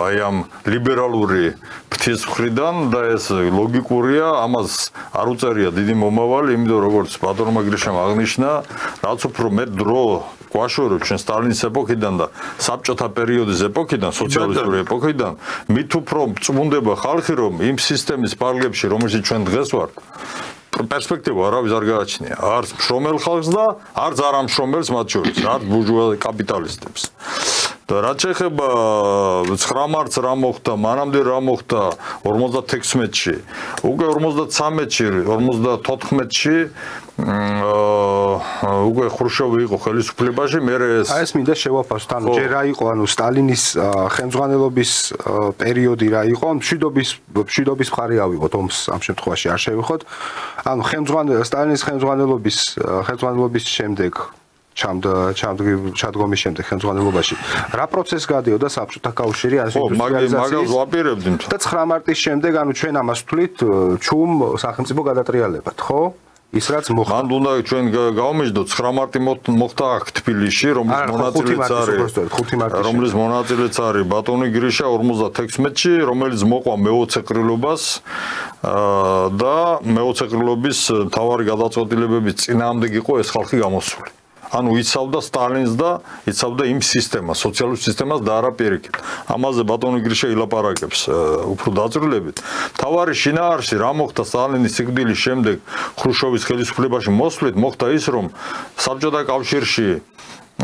აი ამ ლიბერალური ფთის მხრიდან და ეს ლოგიკურია, ამას არ უწერია დიდი მომავალი, იმიტომ როგორც ბატონმა გრიშამ აღნიშნა, რაც უფრო მეტ დრო გვაშორებს ჩვენ სტალინის ეპოქიდან და საბჭოთა პერიოდის ეპოქიდან, სოციალისტური ეპოქიდან, მით უფრო წმუნდება ხალხი, რომ იმ სისტემის პარლებში, რომელშიც ჩვენ დღეს ვართ, პერსპექტივა არავის არ გააჩნია. არც მშრომელ ხალხს და არც არამშრომელს მათ შორის, არც ბურჟუა კაპიტალისტებს. და რაც შეეხება 9 მარტს რა მოხდა, მანამდე რა მოხდა 56-ში, უკვე 53-ში, 54-ში უკვე ხრუშოვი იყო ხელისუფლებაში, მერე ეს აი ეს მინდა შევაფასოთ, ანუ ჯერ რა იყო, ანუ სტალინის ხელმძღვანელობის პერიოდი რა იყო, მშვიდობის მხარე ავიღოთ, ომს ამ შემთხვევაში არ შევიხოთ. ანუ სტალინის ხელმძღვანელობის შემდეგ ჩადგომის შემდეგ ხელმძღვანელობაში რა პროცესი გადიოდა საბჭოთა კავშირი ასე მაგას ვაპირებდი და 9 მარტის შემდეგ ანუ ჩვენ ამას ვთვლით ჩუმ სახელმწიფო გადატრიალებად, ხო? ის რაც მოხდა. მანდ უნდა ჩვენ გავამეჯდოთ 9 მარტი მოხდა აქ თბილისში, რომლის მონაწილეც არის ბატონი გრიშა 56-ში, რომელიც მოყვა მეოცე ყრილობას და მეოცე ყრილობის მთავარი გადაწყვეტილებების წინააღმდეგ იყო ეს ხალხი გამოსული. ანუ იცავდა სტალინს და იცავდა იმ სისტემას, სოციალურ სისტემას და არა პირიქით. ამაზე ბატონი გრიშა ილაპარაკებს უფრო დაწვრილებით. თავარი შინაარსი რა მოხდა სტალინის სიკვდილის შემდეგ ხრუშოვის ხელისუფლებაში მოსვლით, მოხდა ის, რომ საბჭოთა კავშირში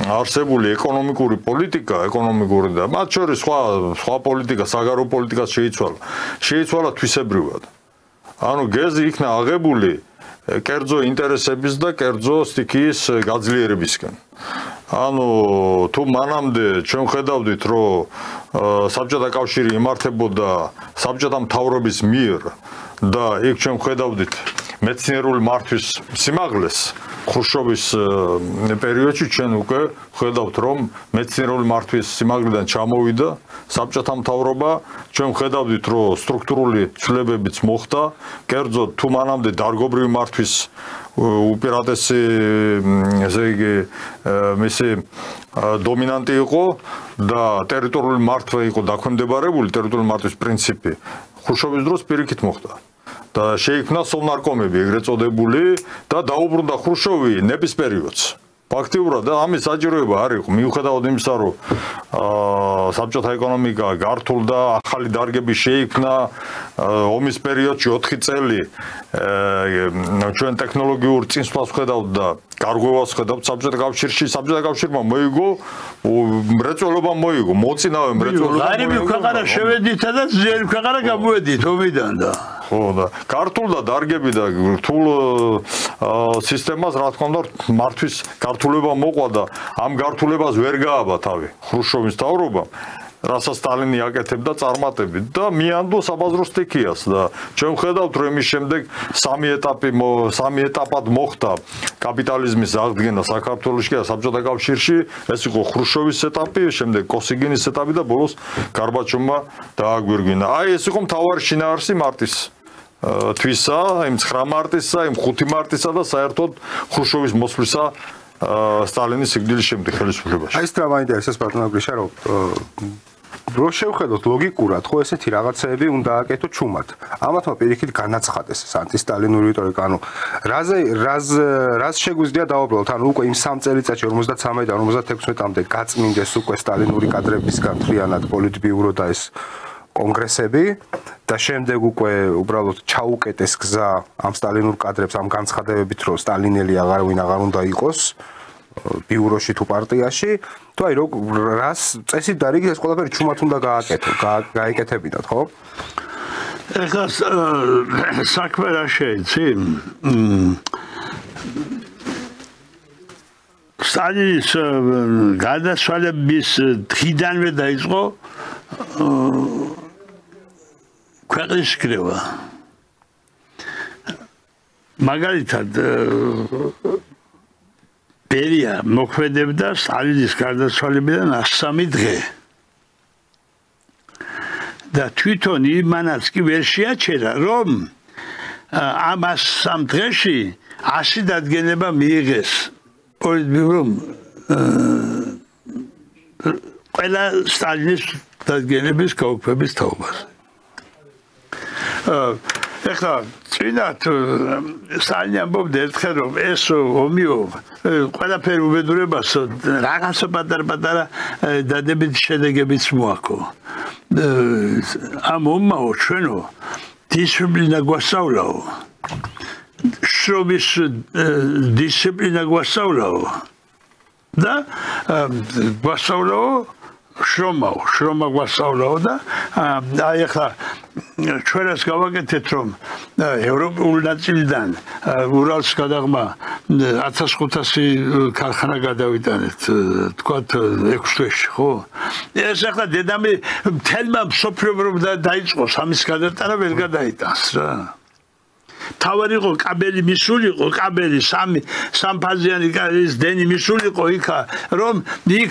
არსებული ეკონომიკური პოლიტიკა, ეკონომიკური და მათ შორის სხვა პოლიტიკა, საგარეო პოლიტიკაც შეიცვალა თვისებრივად. ანუ გეზი იქნა აღებული კერძო ინტერესების და კერძო სტიქიის გაძლიერებისკენ. ანუ თუ მანამდე ჩვენ ხედავდით, რომ საბჭოთა კავშირი იმართებოდა საბჭოთა მთავრობის მიერ და იქ ჩვენ ხედავდით მეცნიერული მართვის სიმაღლეს, ხრუშჩოვის პერიოდში ჩვენ უკვე ხედავთ, რომ მეცნიერული მართვის სიმაღლიდან ჩამოვიდა საბჭოთა მთავრობა, ჩვენ ხედავდით, რომ სტრუქტურული ცვლილებებიც მოხდა, კერძოდ თუ მანამდე დარგობრივი მართვის უპირატესი, ესე იგი, მისი დომინანტი იყო და ტერიტორიული მართვა იყო დაქვემდებარებული, ტერიტორიული მართვის პრინციპი ხრუშჩოვის დროს პირიქით მოხდა. და შეიქმნა სოლნარკომები, ეგრეთ წოდებული და დაუბრუნდა ხრუშჩოვი ნების პერიოდს. ფაქტიურად და ამის საჭიროება არ იყო, მიუხედავად იმისა, რომ საბჭოთა ეკონომიკა გართულდა, ახალი დარგები შეიქმნა, ომის პერიოდში 4 წელი ჩვენ ტექნოლოგიურ წინსვლას ხედავთ და გარღვევას ხედავთ საბჭოთა კავშირში, საბჭოთა კავშირმა მოიგო, მრეწველობა მოიგო, მოწინავე მრეწველობა. ღარიბი ქვეყანა შევედითა და ძლიერი ქვეყანა გამოვედით ომიდან და ხო და გართულ და დარგები და რთულ სისტემას რა თქმა უნდა მართვის გართულება მოყვა და ამ გართულებას ვერ გააბა თავი ხრუშჩოვის მთავრობამ, რასაც სტალინი აკეთებდა წარმატებით და მიანდო საბაზრო სტიქიას და ჩვენ ვხედავთ, რომ იმის შემდეგ სამი ეტაპად მოხდა კაპიტალიზმის აღდგენა საქართველოში და საბჭოთა კავშირში, ეს იყო ხრუშჩოვის ეტაპი, შემდეგ კოსიგინის ეტაპი და ბოლოს გარბაჩოვმა დააგვირგვინა. აი ეს იყო მთავარი შინაარსი მარტის თვისა, იმ 9 მარტისა, იმ 5 მარტისა და საერთოდ ხრუშჩოვის მოსვლისა სტალინის სიკვდილის შემდეგ ხელისუფლებაში. აი ეს რა მაინტერესებს ბატონო გრიშა, რომ შევხედოთ ლოგიკურად, ხო ესეთი რაღაცეები უნდა აკეთო ჩუმად. ამათმა პირიქით განაცხადეს ეს ანტისტალინური რიტორიკა, ანუ რას შეგვიძლია დავუბრალოთ, ანუ უკვე იმ 3 წელიწადში 53-დან 56-მდე გაწმინდეს უკვე სტალინური კადრებისგან მთლიანად პოლიტბიურო და ეს კონგრესები და შემდეგ უკვე უბრალოდ ჩაუკეტეს გზა ამ სტალინურ კადრებს ამ განცხადებებით, რომ სტალინელი აღარავინ აღარ უნდა იყოს ბიუროში თუ პარტიაში, თუ აი რას წესით და რიგით ეს ყველაფერი ჩუმად უნდა გააკეთებინათ, ხო? ეხლა საქმე რა შეიცი? სტალინის გადასვლების დღიდანვე დაიწყო ქვეყნის შეკრება. მაგალითად ბერია მოქმედებდა სტალინის გარდაცვალებიდან 103 დღე. და თვითონ იმანაც კი ვერ შეაჩერა, რომ ამ 103 დღეში 100 დადგენება მიიღეს პოლიტბიურომ ყველა სტალინის დადგენების გაუქმების თაობას. ეხლა წინათ სტალინი ამბობდა ერთხელ, რომ ეს ომიო ყველაფერი უბედურებას რაღაცა პატარ-პატარა დადებითი შედეგებიც მოაქვს. ამ ომმაო ჩვენო დისციპლინა გვასწავლაო. შრომის დისციპლინა გვასწავლაო. და გვასწავლაო შრომა გვასწავლაო და აი ახლა ჩვენას გავაკეთეთ, რომ ევროპული ნაწილიდან ურალს გადაღმა 1500 ქარხანა გადავიტანეთ, თქვათ 6 თვეში, ხო? ეს ახლა დედამი მთელმა მსოფლიომ რომ დაიწყოს ამის გადატანა ვერ გადაიტანს რა. თავარი იყო კაბელი მისულიყო, კაბელი სამფაზიანი დენი მისულიყო იქა, რომ იქ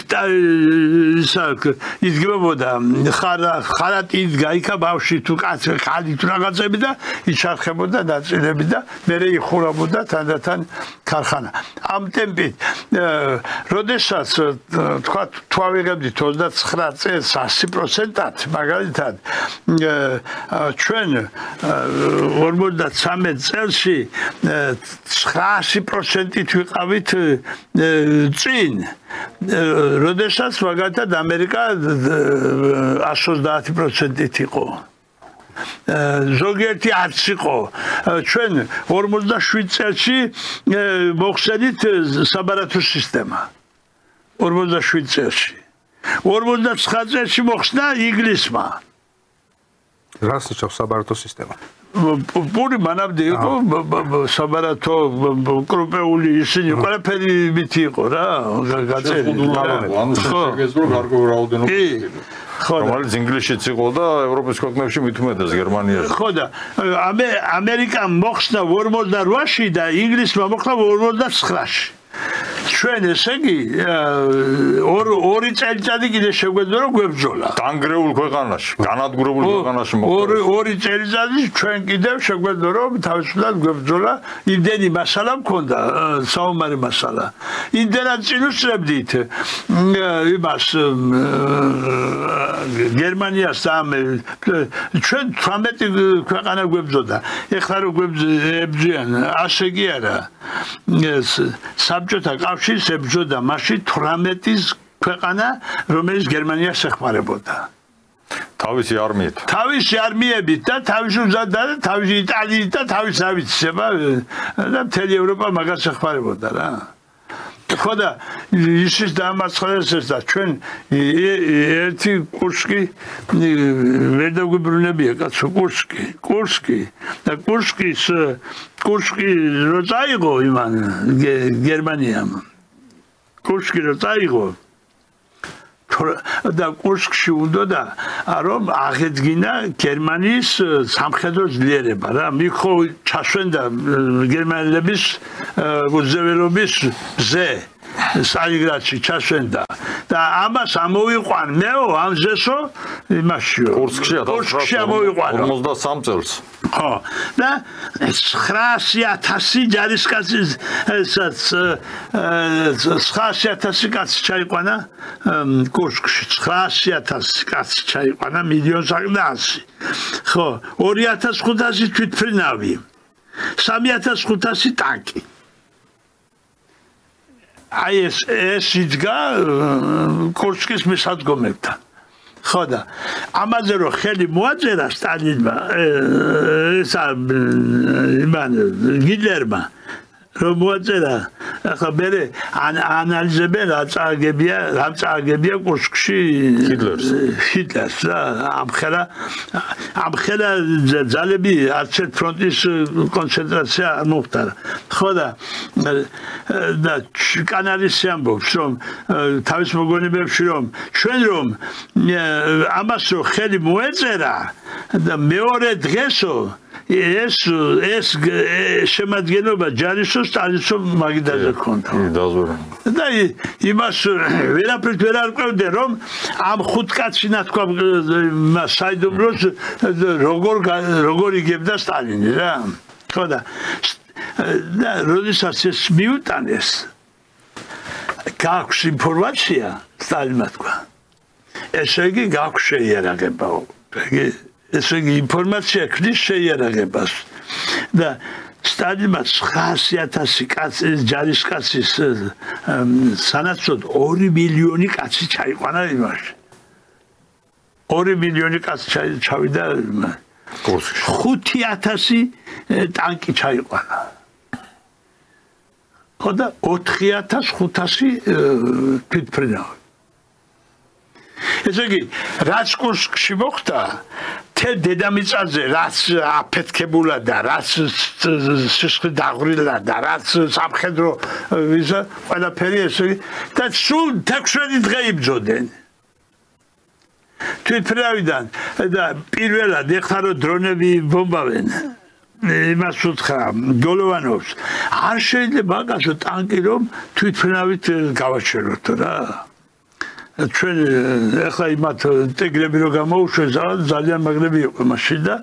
იდგებოდა ხარატი იდგა იქა ბავშვი თუ კაცი ხალი თუ რაღაცები და იჩარხებოდა ნაწილები და მერე იხურებოდა თანდათან ქარხანა. ამ ტემპით, როდესაც თქვა თუ ავიღებდით 29 წელს 100%-ად, მაგალითად ჩვენ 53 წელში 900%-ით ვიყავით წინ, როდესაც მაგალითად ამერიკა 130%-ით იყო. ზოგიერთი არც იყო. ჩვენ 47 წელში მოხსენით საბარათო სისტემა. 47 წელში. 49 წელში მოხსნა ინგლისმა. რას ნიშნავს საბარათო სისტემა? პური მანამდე იყო საბარათო კრუპეული ისინი ყველაფერი მითი იყო რა გაწერილი ხო შეგეძლო გარკვეულ რაოდენობას რომელიც ინგლისშიც იყო და ევროპის ქვეყნებში მით უმეტეს გერმანიაში ხო და ამერიკამ მოხსნა 48-ში და ინგლისმა მოხსნა 49-ში ჩვენ ესე იგი ორი წელიწადი კიდე შეგვეძლო რომ გვებრძოლა დანგრეულ ქვეყანაში განადგურებულ ქვეყანაში მოხდა ორი წელიწადი ჩვენ კიდევ შეგვეძლო რომ თავისუფლად გვებრძოლა იმდენი მასალა მქონდა საომარი მასალა იმდენად წინ უსწრებდით იმას გერმანიას და ჩვენ 18 ქვეყანა გვებრძოდა ეხლა რომ გვებრძიან ასე კი არა საბჭოთა კავშირს ებრძოდა მაშინ 18 ქვეყანა რომელიც გერმანიას ეხმარებოდა თავისი არმიით თავისი არმიებით და თავისი უზადა და თავისი იტალიით და თავისი ავიცება და მთელი ევროპა მაგას ეხმარებოდა რა ხო და ისიც დამარცხეს და ჩვენ ერთი კურსკი ვერ დაგვიბრუნებია კაცო კურსკი და კურსკი რო წაიღო იმან გერმანიამ კურსკი რო წაიღო და კურსკში უნდა რომ აღედგინა გერმანიის სამხედრო ძლიერება რა მიხო ჩასვენდა გერმანელების უზეველობის ზე სტალინგრადში ჩასვენდა და ამას ამოვიყვან მეო ამ ზესო იმაშიო კურსკში ამოვიყვანო 53 წელს ხო და 900,000 ჯარისკაცის 900,000 კაცი ჩაიყვანა კურსკში 900,000 კაცი ჩაიყვანა 1,000,000 ხო 2,500 თვითმფრინავი 3,500 ტანკი აი ეს იდგა კურსკის მისადგომებთან ხო და ამაზე რომ ხელი მოაწერა სტალინმა გიტლერმა რომ მოაწერა ახლა მე ანალიზებენ რა წააგებია კურსკში ჰიტლერს ამხელა ძალები არც ერთ ფრონტის კონცენტრაცია არ მოხდა ხო და კანალის ამბობს რომ თავის მოგონებებში რომ ჩვენ რომ ამას რომ ხელი მოეწერა და მეორე დღესო ეს შემადგენლობა ჯარისო სტალინსო მაგიდაზე ქონდა და იმას ვერაფრით ვერ არკვევდნენ რომ ამ ხუთ კაცი ნათქვა საიდუმლოს როგორ იგებდა სტალინი რა ხო და როდესაც ეს მიუტანეს გაქვს ინფორმაცია სტალინმა თქვა ესე იგი გაქვს შეიარაღებაო ესე იგი ინფორმაცია ქნის შეიარაღებას და სტალინმა 900,000 კაცის ჯარისკაცის სანაცვლოდ 2 მილიონი კაცი ჩაიყვანა იმაში 2 მილიონი კაცი ჩავიდა 5,000 ტანკი ჩაიყვანა ხო და 4,500 თვითმფრინავი ესე იგი რაც კურსკში მოხდა თელ დედამიწაზე რაც აფეთქებულა და რაც სისხლი დაღვრილა და რაც სამხედრო ვიზა ყველაფერი ესე და სულ 16 დღე იბრძოდნენ თვითმფრინავიდან და პირველად ეხლა რომ დრონები ბომბავენ იმას უთხრა გოლოვანოვს არ შეიძლება გასო ტანკი რომ თვითმფრინავით გავაჩეროთ რა ჩვენ ახლა იმათ ტეგრები რო გამოუშვეს ძალიან მაგრები იყო მაშინ და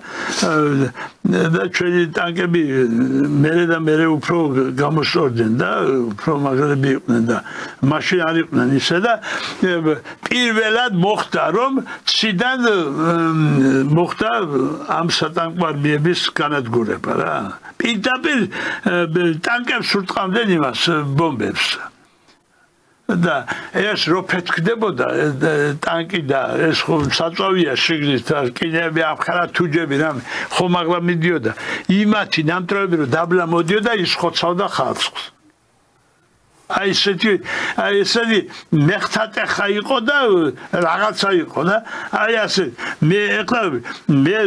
ჩვენი ტანკები მერე უფრო გამოსწორდნენ და უფრო მაგრები იყვნენ და მაშინ არ იყვნენ ისე და პირველად მოხდა რომ ციდან მოხდა ამ სატანკო არმიების განადგურება რა პირდაპირ ტანკებს ურტყამდნენ იმას ბომბებს და ეს რო ფეთქდებოდა ტანკი და ეს ხო საწვავია შიგნით კინეები ამხარა თუჯები რამე ხომ აღლა მიდიოდა იმათი ნამტროები რო დაბლა მოდიოდა ის ხოცავდა ხალხს აი ესეთი მეხთატეხა იყო და რაღაცა იყო და აი ასე მე ეხლა მე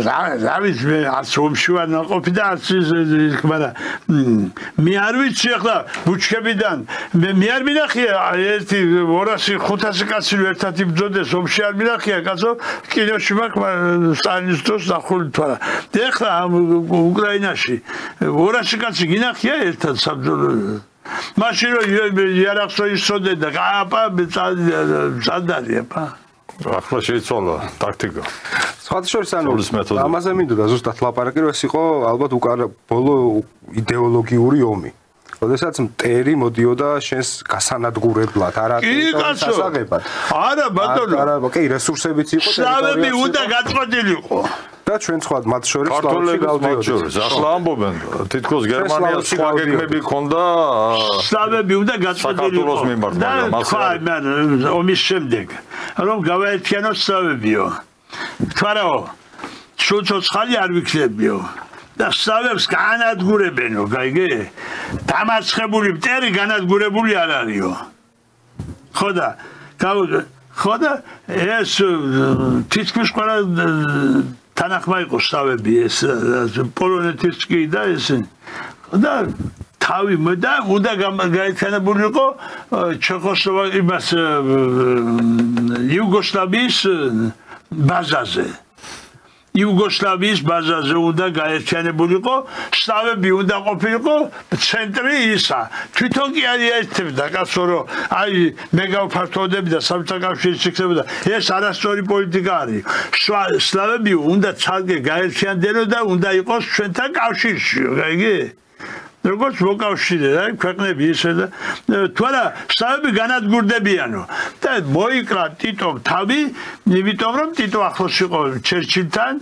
რა ვიცი მე არც ომში ვარ ნაყოფი და არც მაგრამ მე არ ვიცი ეხლა ბუჩქებიდან მე არ მინახია ერთი 200-500 კაცი ერთად იბრძოდეს ომში არ მინახია კაცო კინოში მაქვს სტალინის დროს ნახული თვარა და ეხლა უკრაინაში 200 კაცი გინახია ერთად საბრძოლო მაშინ იარაღსო ისოდე და აპა წადარია პა ახლა შეიცვალა ტაქტიკა სხვათა შორის ამაზე მინდოდა ზუსტად ლაპარაკი რომ ეს იყო ალბათ ბოლო იდეოლოგიური ომი როდესაც მტერი მოდიოდა შენს გასანადგურებლად არა გასაღებად არა ბატონო არა კი რესურსებიც იყო სლავები უნდა გაწყვეტილიყო და ჩვენ სხვა მათ შორის ქართველებს ახლა ამბობენ თითქოს გერმანიაში სხვა გეგმები ქონდა სლავები უნდა გაწყვეტილიყო და თქვა ომის შემდეგ რომ გავაერთიანოს სლავებიო თვარაო შუცოცხალი არ ვიქნებიო და სლავებს განადგურებენო გაიგე დამარცხებული მტერი განადგურებული არ არისო ხოდა ეს თითქმის ყველა თანახმა იყო სლავები ეს პოლონეთის კი და ესენი და თავი და უნდა გაერთიანებულიყო ჩეხოსლოვაკიის იუგოსლავიის ბაზაზე იუგოსლავიის ბაზაზე უნდა გაერთიანებულიყო სლავები უნდა ყოფილიყო ცენტრი ისა თვითონ კი არ ერთებდა კაცო რომ აი მე გავფართოვდები და საბჭოთა კავშირი იქნებოდა ეს არასწორი პოლიტიკა არის სლავები უნდა ცალკე გაერთიანდნო და უნდა იყოს ჩვენთან კავშირში გაიგე როგორც მოკავშირე რა ქვეყნები ისე და თორე სლავები განადგურდებიანო და მოიკრა ტიტომ თავი იმიტომ რომ ტიტო ახლოს იყო ჩერჩილთან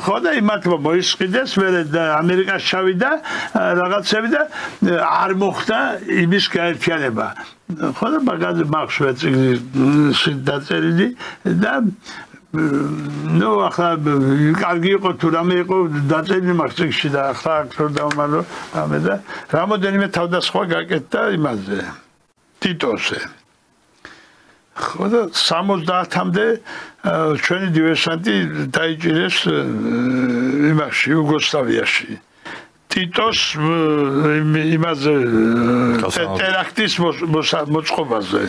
ხო და იმათმა მოისყიდეს მერე და ამერიკაში ჩავიდა რაღაცები და არ მოხდა იმის გაერთიანება ხო და მაგაზე მახსოვს დაწერილი და ნუ ახლა კარგი იყო თუ რამე იყო დაწერილი მაქსში და ახლა აქ დავმალო ამე და რამოდენიმე თავდასხმა გაკეთდა იმაზე ტიტოზე ხო და 70-მდე ჩვენი დივერსანტი დაიჭირეს იმაში იუგოსლავიაში ტიტოს იმაზე ტერაქტის მოწყობაზე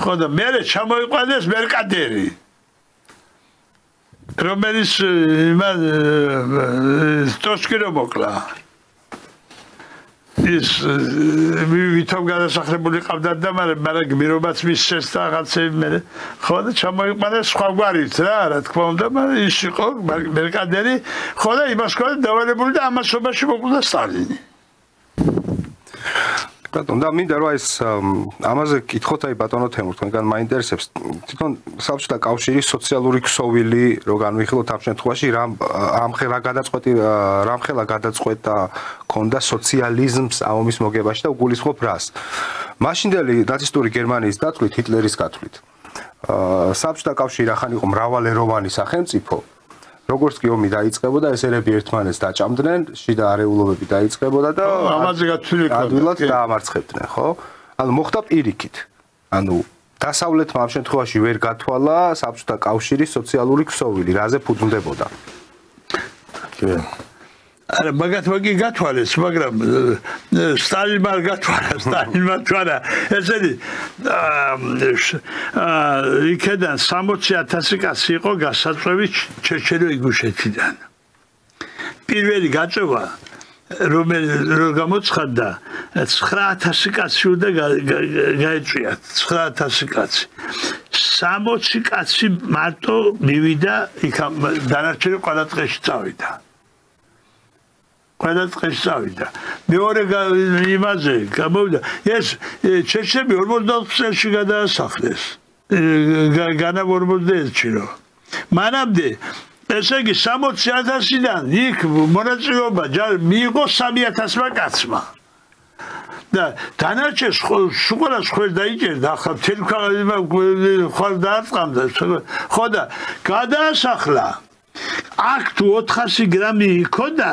ხო და მერე ჩამოიყვანეს მერკადერი რომელიც ტოსკი რომ მოკლა ის ვითომ გადასახლებული ყავდათ და მაგრამ გმირობაც მისცეს და რაღაცები მე ხო და ჩამოიყვანეს სხვა გვარით რა რა თქმა უნდა მაგრამ ის იყო მერკადერი ხო და იმას ყო დავალებული და ამასობაში მოკვდა სტალინი ბატონო და მინდა რომ ეს ამაზე კითხოთ აი ბატონო თემურ თქვენგან მაინტერესებს თვითონ საბჭოთა კავშირის სოციალური ქსოვილი რო განვიხილოთ ამ შემთხვევაში რამხელა გადაწყვეტა ქონდა სოციალიზმს ამის მოგებაში და უგულისხმობ რას მაშინდელი ნაცისტური გერმანიის დათვლით ჰიტლერის გათვლით საბჭოთა კავშირი ახან იყო მრავალეროვანი სახელმწიფო როგორც კი ომი დაიწყებოდა ესერები ერთმანეთს დაჭამდნენ შიდა არეულობები დაიწყებოდა და ამაზე გათვლილი ადვილად დაამარცხებდნენ ხო ანუ მოხდა პირიქით ანუ დასავლეთმა ამ შემთხვევაში ვერ გათვალა საბჭოთა კავშირის სოციალური ქსოვილი რაზე ფუძმდებოდა არა მაგათმაგი გათვალეს მაგრამ სტალინმა გათვალა თვარა ესენი იქიდან 60,000 კაცი იყო გასაწვევი ჩერჩენო-ინგუშეთიდან პირველი გაწევა რომ გამოცხადდა 9,000 კაცი უნდა გაეწვიათ 9,000 კაცი 60 კაცი მარტო მივიდა იქ დანარჩენი ყველა დღეში წავიდა ყველა დღეში წავიდა მეორე იმაზე გამოვიდა ეს ჩერჩები 44 წელში გადაასახლეს განა 41-ში რო მანამდე ესე იგი 60,000-დან იქ მონაწილეობა მიიღო 3,000-მა კაცმა და დანარჩენს სულ ხელ დაიჭერდა ახლა მთელი ხვალ დააწყამდა ხო და გადაასახლა აქ თუ 400 გრამი იქოდა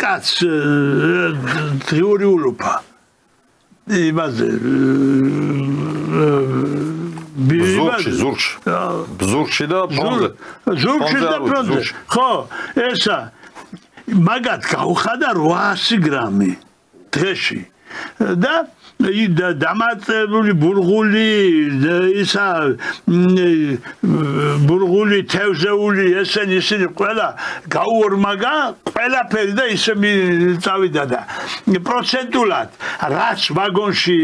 კაც დღიური ულუფა იმაზე ზურგში და ფრონტზე. ზურგში და ფრონტზე. ხო, ესა მაგათ გაუხადა 800 გრამი დღეში. და დამატებული ბურღული ისა ბურღული თევზეული ისინი ყველა გაუორმაგა ყველაფერი და ისე წავიდა და პროცენტულად რაც ვაგონში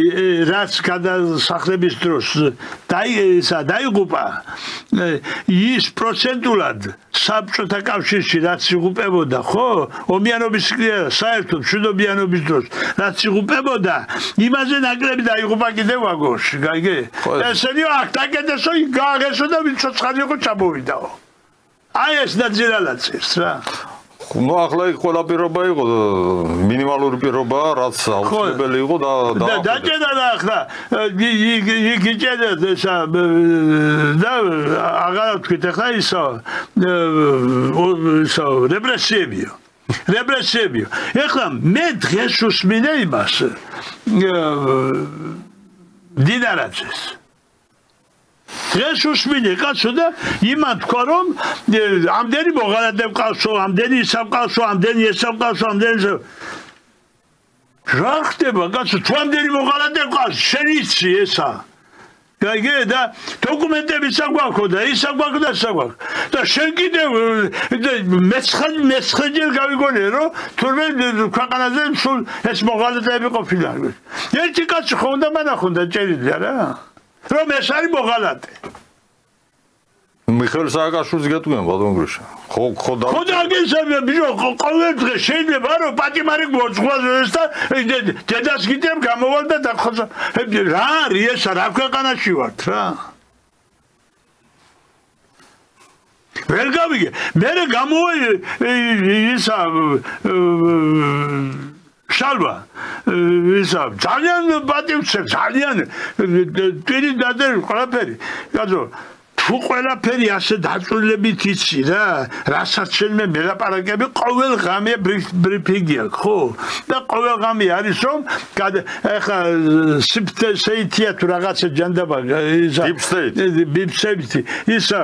რაც გადასახლების დროს დაიღუპა ის პროცენტულად საბჭოთა კავშირში რაც იღუპებოდა ხო ომიანობის საერთოდ მშვიდობიანობის დროს რაც იღუპებოდა იმაზე ნაკლები დაიღუპა კიდევ ვაგონში გაიგე ესენი აქ დაკეთესო გააღესო და ვიცოცხალი იყო ჩამოვიდაო აი ეს დაძირალაცეს რა ну ახლა იქ ყველა პირობა იყო მინიმალური პირობა რაც აუცილებელი იყო და დაჭერა და ახლა იქ ესა და აღარ თქვით ახლა ისო რეპრესიებიო ეხლა მე დღეს უსმინე იმას დინარაძეს დღეს უსმინე კაცო და იმან თქვა რომ ამდენი მოღალატე ვყავსო ამდენი ისა ვყავსო ამდენი ესა ვყავსო ამდენი რა ხდება კაცო თუ ამდენი მოღალატე ვყავს შენ იცი ესა გაიგე და დოკუმენტები საგვაქვს და ისა გვაქვს და საგვაქვს და შენ კიდევ მეცხრეჯერ გავიგონე რომ თურმე ქვეყანაზე სულ ეს მოღალატეები ყოფილა ერთი კაცი ხო უნდა მანახონდა ჭერილი რა რომ ეს არის მოღალატე მიხეილ სააკაშვილის გეტყვიან ბატონ გრიშა ხო დაგესაბია ბიჭო ყოველ დღე შეიძლება რომ პატიმარი მოძღვას და დედას გიტემ გამოვალ და დახოცა რა არის ეს რა ქვეყანაში ვართ რა ვერ გავიგე მე გამოვა ისა შალვა ისა ძალიან პატივს ძალიან პირი დადერ ყველაფერი კაცო თუ ყველაფერი ასე დაწვრილებით იცი რა რასაც შენ მელაპარაკები ყოველ ღამე ბრიფინგია ხო და ყოველ ღამე არის რომ ეხა სეითია თუ რაღაცა ჯანდაბა ისა ბიბსეითი ისა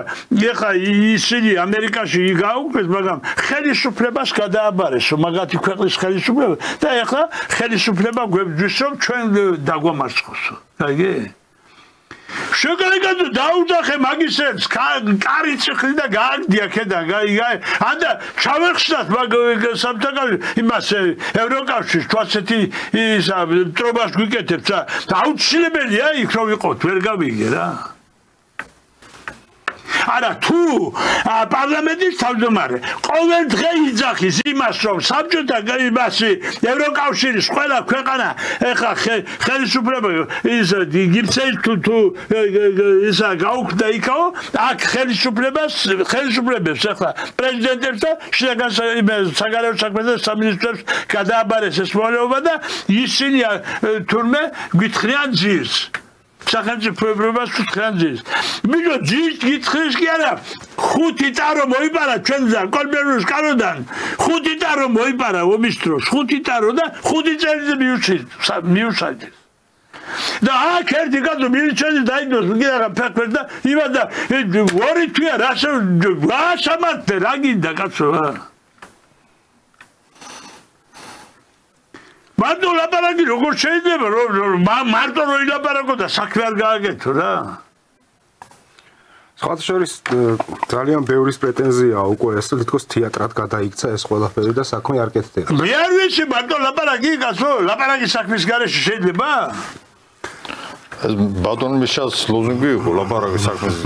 ეხა ისინი ამერიკაში გაუკვეს მაგრამ ხელისუფლებას გადააბარეს მაგათი ქვეყნის ხელისუფლება და ეხა ხელისუფლება გვებძვის რომ ჩვენ დაგვამარცხოსო გაიგე შეგრეგადო დაუძახე მაგისებს კარი ციხლი და გააგდია ქედან გაიგე ანდა ჩავეხსნათ მაგ სამთაკავი იმას ევროკავშირს თუ ასეთი ისა ტრობას გვიკეთებს და აუცილებელია იქ რომ ვიყოთ ვერ გავიგე რა არა თუ პარლამენტის თავმჯდომარე ყოველ დღე იძახის იმას რომ საბჭოთა იმასი ევროკავშირის ყველა ქვეყანა ეხა ხელისუფლება ის გიბცეის თუ ისა გაუქმდა იქაო აქ ხელისუფლებს ეხლა პრეზიდენტებს და საგარეო საქმეთა სამინისტროს გადააბარეს ეს მოვალეობა და ისინი თურმე გითხრიან ძირს სახელმწიფოებრობას თხრანძის მიჯო ძირს გითხრის კი არა ხუთი ტარო მოიპარა ჩვენთან კოლბერუს კანოდან ხუთი ტარო მოიპარა ომის დროს ხუთი ტარო და ხუთი წელი მიუშაჯეს და აქ ერთი კაცო მიუჩენს დაიდოს კიდე ფეხბურთი და იმა და ორი თვია რა სამართლე რა გინდა კაცო მარტო ლაპარაკი როგორ შეიძლება რომ მარტო რო ილაპარაკო და საქმე არ გააკეთო რა სხვათა შორის ძალიან ბევრის პრეტენზია უკვე ეს თითქოს თეატრად გადაიქცა ეს ყველაფერი და საქმე არ კეთდება მე არ ვიცი მარტო ლაპარაკი კაცო ლაპარაკი საქმის გარეშე შეიძლება ეს ბატონ მიშას ლოზუნგი იყო ლაპარაკი საქმის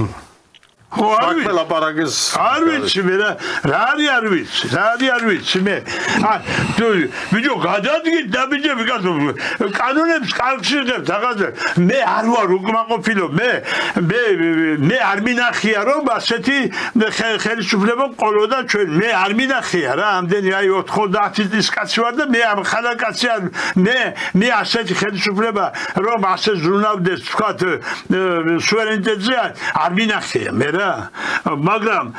საქმე ლაპარაკის არ ვიცი მე რა არ ვიცი მე ვიდეო გადადგით და ბიჭები კაცო კანონებს კარგშიღებ რაღაცა მე არ ვარ უკმაყოფილო მე არ მინახია რომ ასეთი ხელისუფლება ყოლოდა ჩვენ მე არ მინახია რა ამდენი აი 90 წლის კაცი ვარ და მე ამ ხალხაკაცი არ მე ასეთი ხელისუფლება რომ ასე ზრუნავდეს თქვა სუვერენიტეტზე არ მინახია მე მაგრამ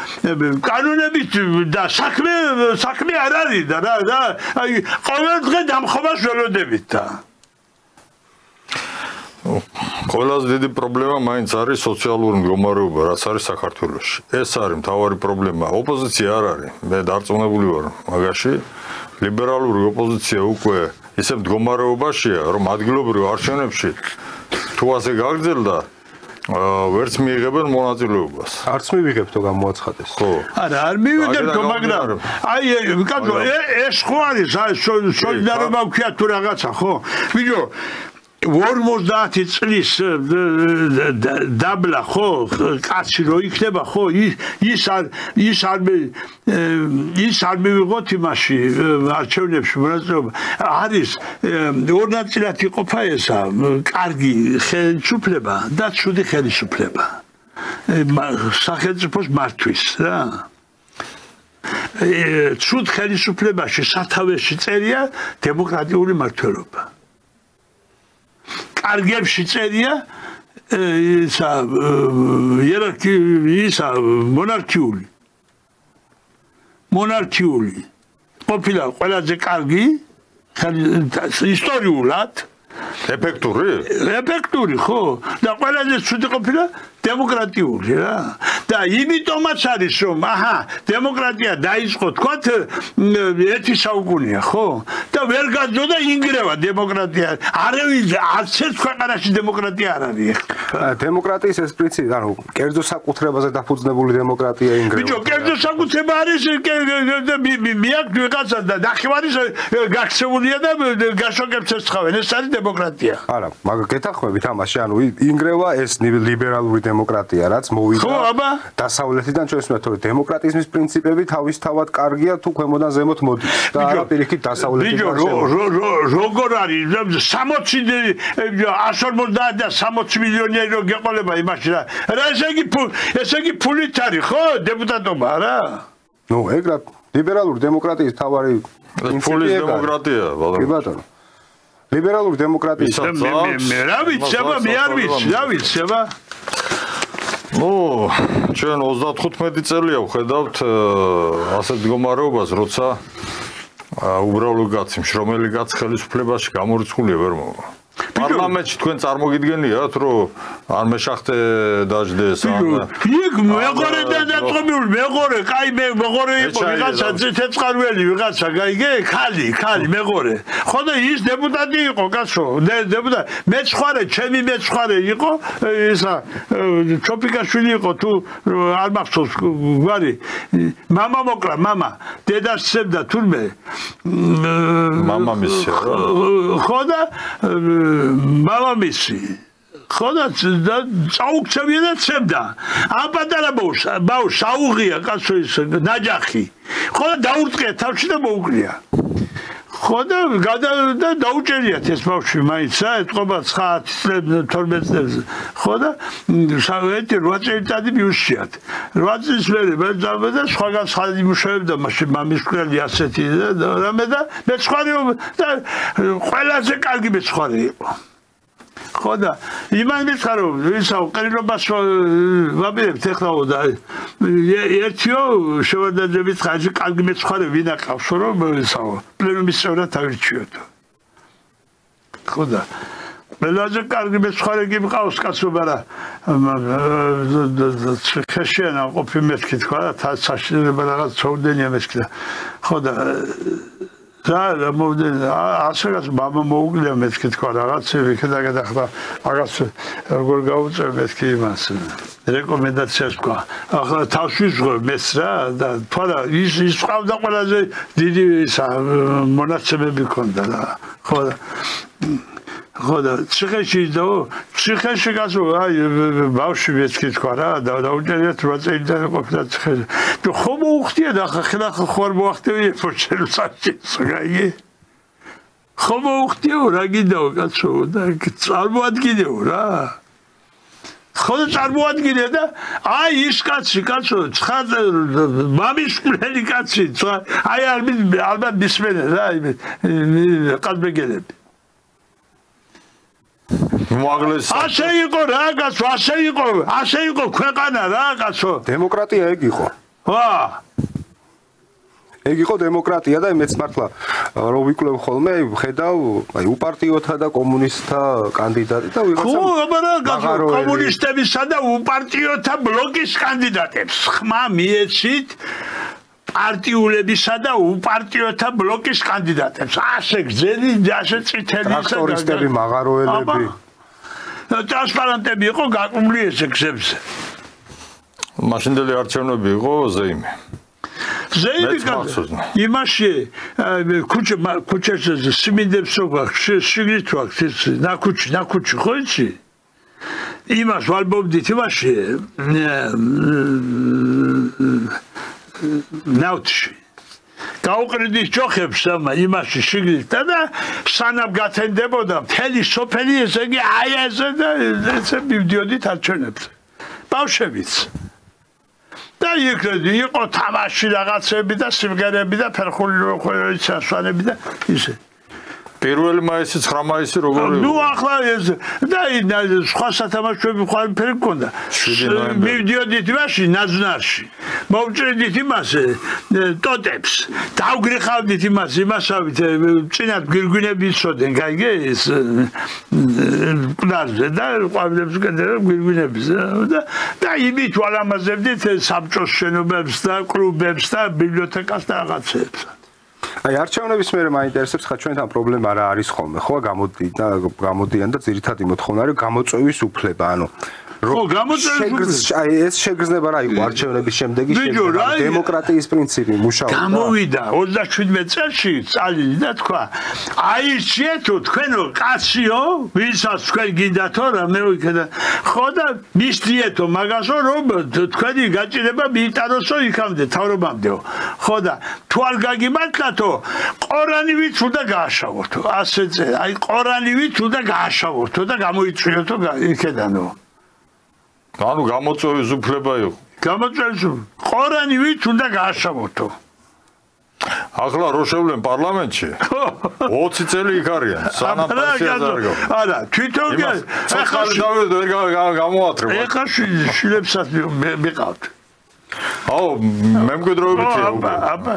კანონებით და საქმე არ არის და რა აი ყოველ დღე დამხობას ველოდებით და ყველაზე დიდი პრობლემა მაინც არის სოციალური მდგომარეობა, რაც არის საქართველოში. ეს არის მთავარი პრობლემა. ოპოზიცია არ არის. მე დარწმუნებული ვარ მაგაში. ლიბერალური ოპოზიცია უკვე ისე მდგომარეობაშია, რომ ადგილობრივ არჩევნებში თუ ასე გაგრძელდა, ვერც მიიღებენ მონაწილეობას. არც მივიღებთო გამოაცხადეს. ხო. არა, არ მივიღებთო, მაგრამ აი კაცო, ეს ხო არის სოლიდარობა ვქია თუ რაღაცა, ხო? ვიდეო 50 წლის დაბლა ხო კაცი რო იქნება ხო ის არ მივიღოთ იმაში არჩევნებში მონაწილეობა არის ორ ნაწილად იყოფა ესა კარგი ხელისუფლება და ცუდი ხელისუფლება სახელმწიფოს მართვის რა ცუდ ხელისუფლებაში სათავეში წერია დემოკრატიული მმართველობა კარგებში წერია ისა იერარქია მონარქიული ყოფილა ყველაზე კარგი ისტორიულად ეფექტური ხო და ყველაზე ცუდი ყოფილა დემოკრატიული რა და იმიტომაც არის რომ აჰა დემოკრატია დაიწყო თქვათ ერთი საუკუნეა ხო და ვერ გაძოდა ინგრევა დემოკრატია არც ერთ ქვეყანაში დემოკრატია არ არის დემოკრატიის ეს პრინციპი ანუ კერძო საკუთრებაზე დაფუძნებული დემოკრატია ინგრევა ბიჭო კერძო საკუთრება არის მიაკ ვიღაცა და ნახევარის გაქცეულია და გაშოკებს ესწავენ ეს არის დემოკრატია არა მაგრამ გეთანხმებით ამაში ანუ ინგრევა ეს ლიბერალური დემოკრატია რაც მოვიდა დასავლეთიდან ჩვენს მეთორე დემოკრატიზმის პრინციპები თავისთავად კარგია თუ ქვემოდან ზემოთ მოდის და არა პირიქით დასავლეთიდან როგორ არის 60 150 და 60 მილიონი რო გეყოლება იმაში რა ესე იგი ფულით არის ხო დეპუტატობა რა ნუ ეგ რა ლიბერალური დემოკრატიის თავარი ფულის დემოკრატია ბატონო ლიბერალური დემოკრატიის მე რა ვიცება მე არ ვიცი რა ვიცება ნუ ჩვენ 35 წელია ვხედავთ ასეთ მდგომარეობას როცა უბრალო კაცი მშრომელი კაცი ხელისუფლებაში გამორიცხულია ვერ მოვა პარლამენტში თქვენ წარმოგიდგენიათ რომ არ მეშახტე დაждდეს ან იქ მეღორე და დაწყობილი მეღორე კაი მეღორე იყო ვიღაცა თეცხარველი ვიღაცა გაიგე ხალი მეღორე ხო და ის დეპუტატი იყო კაცო დეპუტატი მეცხვარე ჩემი მეცხვარე იყო ისა ჩოპიკაშვილი იყო თუ არ მახსოვს გვარი მამა მოკლა მამა დედას სცემდა თურმე მამამისი ხო და მამამისი ხოდა წაუქცევია და ცემდა ამ პატარა ბავშვს აუღია კაცო ის ნაჯახი ხოდა დაურტყია თავში და მოუკლია ხოდა დაუჭერიათ ეს ბავშვი მაინც რა ეთყობა 9 წლებს 12 წლებს ხოდა საერთოდ 8 წელიწადი მიუშიათ 8 წლის მერე და სხვაგან ხალი იმუშავებდა მაშინ მამის მკვლელი ასეთი და რამე და მეცხვარი და ყველაზე კარგი მეცხვარი იყო ხოდა იმან მითხარო ისა ყრილობას ვაპირებთ ეხლა და ერთიო შევადაძებით ხაჯი კარგი მეცხვარე ვინ აკავსო რომ ისა პლენუმის წევრად ავირჩიოთ ხოდა ყველაზე კარგი მეცხვარე კი მყავს კაცო მაგრამ ხეშენა ყოფი მეთქი თქვა და საშინელება რაღაც ჩაუდენია მეთქი ხოდა და მოვდენ ასაკაც მამა მოუგლია მეთქი თქვა რაღაც ვიქედა გადახდა რაღაც როგორ გავუწევ მეთქი იმას რეკომენდაციას თქვა ახლა თავში ვიღებ მეც რა და თვალა ის ყავდა ყველაზე დიდი ისა მონაცემები ქონდა რა ხოდა ციხეში გასო აი ბავშვი მეთქი თქვა რა და დაუჭერიათ 8 წელიწად ყოფილა ციხეში თუ ხო მოუხდია და ახლა ხوار მოახდევია ფოჩელსაში საგაიგე ხო მოუხდია რა გინდაო კაცო და წარმოადგინეო რა ხოდა წარმოადგინე და აი ის კაცი კაცო მამის მკვლელი კაცი აი ალბათ მისმენე რა ყალბეგელები ასე იყო რა კაცო ასე იყო ქვეყანა რა კაცო დემოკრატია ეგ იყო ვა ეგ იყო დემოკრატია და მეც მართლა რო ვიკვლევ ხოლმე ხედავ აი უპარტიოთა და კომუნისტთა კანდიდატი და ვიღაცა ხო აბა კომუნისტებისა და უპარტიოთა ბლოკის კანდიდატებს ხმა მიეცით პარტიულებისა და უპარტიოთა ბლოკის კანდიდატებს ასე გზელი ასე წითელი ტრაქტორისტები მაღაროელები ტრანსპარენტები იყო გაყრული ეს გზებზე მაშინდელი არჩევნები იყო ზეიმი იმაში ქუჩაში სიმინდებს შიგნით ვაქვს ნაკუჩი ხო იცი იმას ვალბობდით იმაში ნავთში გაუყრიდის ჯოხებს იმაში შიგნით და სანამ გათენდებოდა მთელი სოფელი ესე იგი აი ესე და ესე მივდიოდით არჩევნებზე ბავშვებიც და იყო თამაში რაღაცები და სიმღერები და ფერხული ჩასვანები და ისე 1 მაისი 9 მაისი როგორ იყო? ნუ ახლა ეს და სხვა სათამაშოები ყველაფერი მქონდა. მივდიოდით იმაში ნაზნარში. მოვჭრიდით იმაზე ტოტებს. დავგრიხავდით იმასავით წინათ გვირგვინები იცოდნენ, გაიგე ეს პლაზზე და ყვავილებს კეთდა გვირგვინების და იმით ვალამაზებდით საბჭოს შენობებს და კლუბებს და ბიბლიოთეკას და რაღაცებს. აი არჩევნების მერე მაინტერესებს ხა ჩვენთან პრობლემა რა არის ხოლმე ხო გამოდიან და ძირითადი მოთხოვნა არის გამოწვევის უფლება ანუ ხო გამოწვევის აი ეს შეგრძნება რა იყო არჩევნების შემდეგი დემოკრატიის პრინციპი მუშაობდა გამოვიდა 37 წელში წალილი და თქვა აირჩიეთო თქვენო კაციო ვისაც თქვენ გინდათო რა მე ვიქედა ხო და მისდიეთო მაგასო რომ თქვენი გაჭირება მიიტანოსო იქამდე თავრობამდეო ხო და თუ არ გაგიმართლათო ყორანივით უნდა გააშავოთო ასე აი ყორანივით უნდა გააშავოთო და გამოიწვიოთო იქედანო ანუ გამოწვევის უფლება იყო. გამოწვევის ყორანივით უნდა გააშავოთო. ახლა რო შევლენ პარლამენტში 20 წელი იქ არიან. სანამ პარტიაზე. არა, თვითონ ახლა ვერ გამოათრებ. ეხლა შილებსაც მიყავთ. აუ, მემკვიდრეობითი. აბა.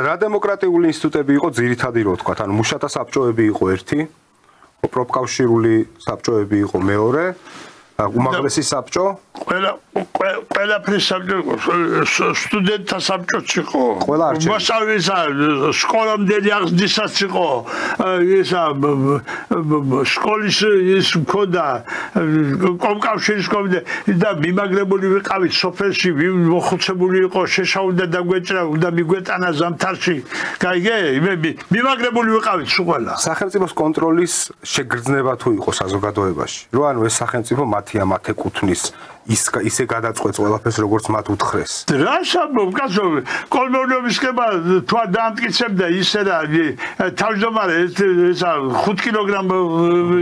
რა დემოკრატიული ინსტიტუტები იყო ძირითადი რო თქვა, ანუ მუშათა საბჭოები იყო ერთი, პროფკავშირული საბჭოები იყო მეორე უმაღლესი საბჭო ყველაფრის საბჭო სტუდენტთა საბჭოც იყო მოსწავლეთა სკოლამდელი აღზრდისაც იყო ისა სკოლის ის მქონდა კომკავშირის კომიტე და მიმაგრებული ვიყავით სოფელში მოხუცებული იყო შეშაუნდა დაგვეჭრა უნდა მიგვეტანა ზამთარში გაიგე მიმაგრებული ვიყავით სულ ყველა სახელმწიფოს კონტროლის შეგრძნება თუ იყო საზოგადოებაში რო ანუ ეს სახელმწიფო მათი ეკუთვნის ისე გადაწყვეტს ყველაფერს როგორც მათ უთხრეს. რა საბობ, კაცო, კოლმეურნეობის ხება თუ არ დაამტკიცებდა ისე რა თავმჯდომარე ესა 5 კილოგრამ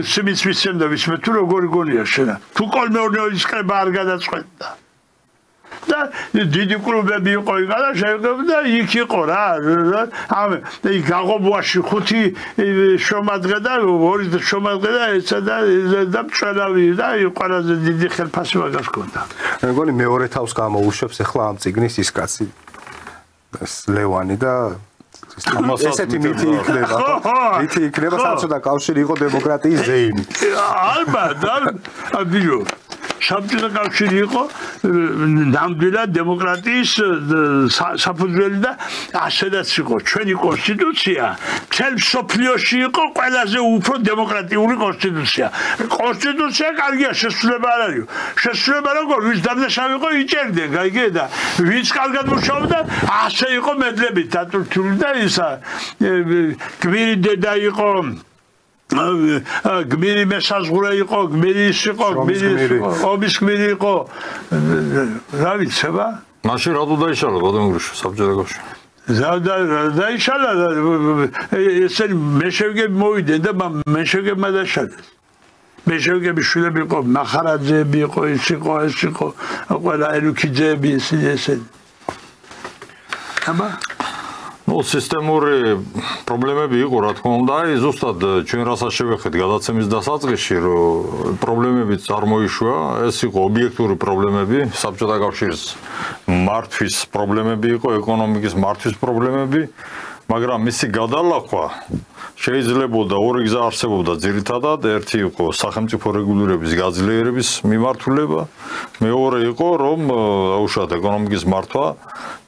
სიმინდს მისცემდა ვისმე თუ როგორი გონია შენა. თუ კოლმეურნეობის ხება არ გადაწყვეტდა. და დიდი კლუბები იყო იქ და შეგვდა იქ იყო რა ამ გაღობვაში 5 შრომადღე და 2 შრომადღე და ესა და მწვერავი და ყველაზე დიდი ხელფასი მაგას ჰქონდა. მე მგონი მეორე თავს გამოუშვებს ახლა ამ ციგნის ის კაცი ეს ლევანი და ესეთი მითი იქნება ხო? მითი იქნება საბჭოთა კავშირი იყო დემოკრატიის ზეიმი. ალბათ ბიჭო საბჭოთა კავშირი იყო ნამდვილად დემოკრატიის საფუძველი და ასედაც იყო ჩვენი კონსტიტუცია მთელ მსოფლიოში იყო ყველაზე უფრო დემოკრატიული კონსტიტუცია კონსტიტუცია კარგია შესრულება არ არის შესრულება როგორ ვის დამნაშავე იყო იჭერდნენ გაიგე და ვინც კარგად მუშაობდა ასე იყო მედლებით დატვირთული და ისა გმირი დედა იყო გმირი მესაზღვრე იყო, გმირი ის იყო, ომის გმირი იყო. რა ვიცება? მაშინ რატო დაიშალა ბოდემგრუში საბჭოთა კავშირი? დაიშალა ესენი მეშევგები მოვიდნენ და მეშევგებმა დაშალეს. მეშევგების შვილები იყო, მახარაძეები იყო, ის იყო, ეს იყო, ყველა ელუქიძეები ესენი. აბა ნუ სისტემური პრობლემები იყო, რა თქმა უნდა, აი ზუსტად ჩვენ რასაც შევეხეთ გადაცემის დასაწყისში, რომ პრობლემები წარმოიშვა, ეს იყო ობიექტური პრობლემები, საბჭოთა კავშირის მართვის პრობლემები იყო, ეკონომიკის მართვის პრობლემები, მაგრამ მისი გადალახვა შეიძლებოდა ორი გზა არსებობდა ძირითადად, ერთი იყო სახელმწიფო რეგულირების გაძლიერების მიმართულება, მეორე იყო რომ აუშვათ ეკონომიკის მართვა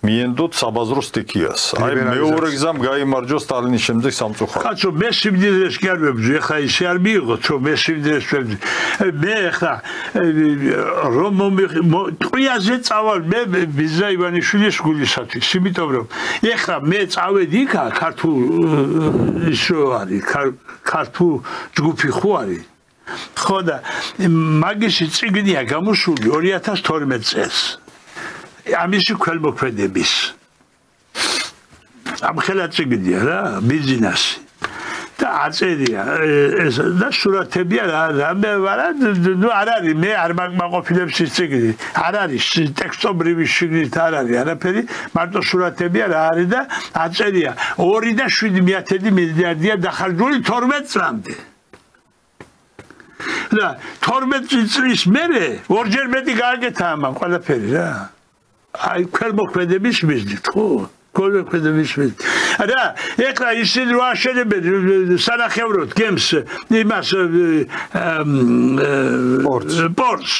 მიენდოთ საბაზრო სტიქიას. აი მეორე გზამ გაიმარჯვა სტალინის შემდეგ სამწუხაროდ. კაცო მე სიმდიდრეს კი არ ვებრძვი, ეხლა ისე არ მიიღოთ, რომ მე სიმდიდრეს ვებრძვი. მე ეხლა რომ ტყვიაზე წავალ მე ბიზა ივანიშვილის გულისათვის, იმიტომ რომ ეხლა მე წავედი იქ ქართულ ისო არის, ქართულ ჯგუფი ხო არის. ხო და მაგისი წიგნია გამოსული 2012 წელს. ამისი ქველმოქმედების ამ ხელაწიგდია რა ბიზნესი და აწერია ეს და სურათებია რა მე ვარა ნუ არ არის მე არ მაგმაყოფილებს ის წიგნი არ არის ტექსტობრივი შიგნით არ არის არაფერი მარტო სურათებია რა არის და აწერია 2.7 მილიარდია დახარჯული 12 წლამდე და 12 წლის მერე ორჯერ მეტი გააკეთა ამან ყველაფერი რა აი ქველმოქმედების მიზნით ხო ქველმოქმედების მიზნით რა ეხლა ისინი რო აშენებენ სანახევროდ გემს იმას პორტს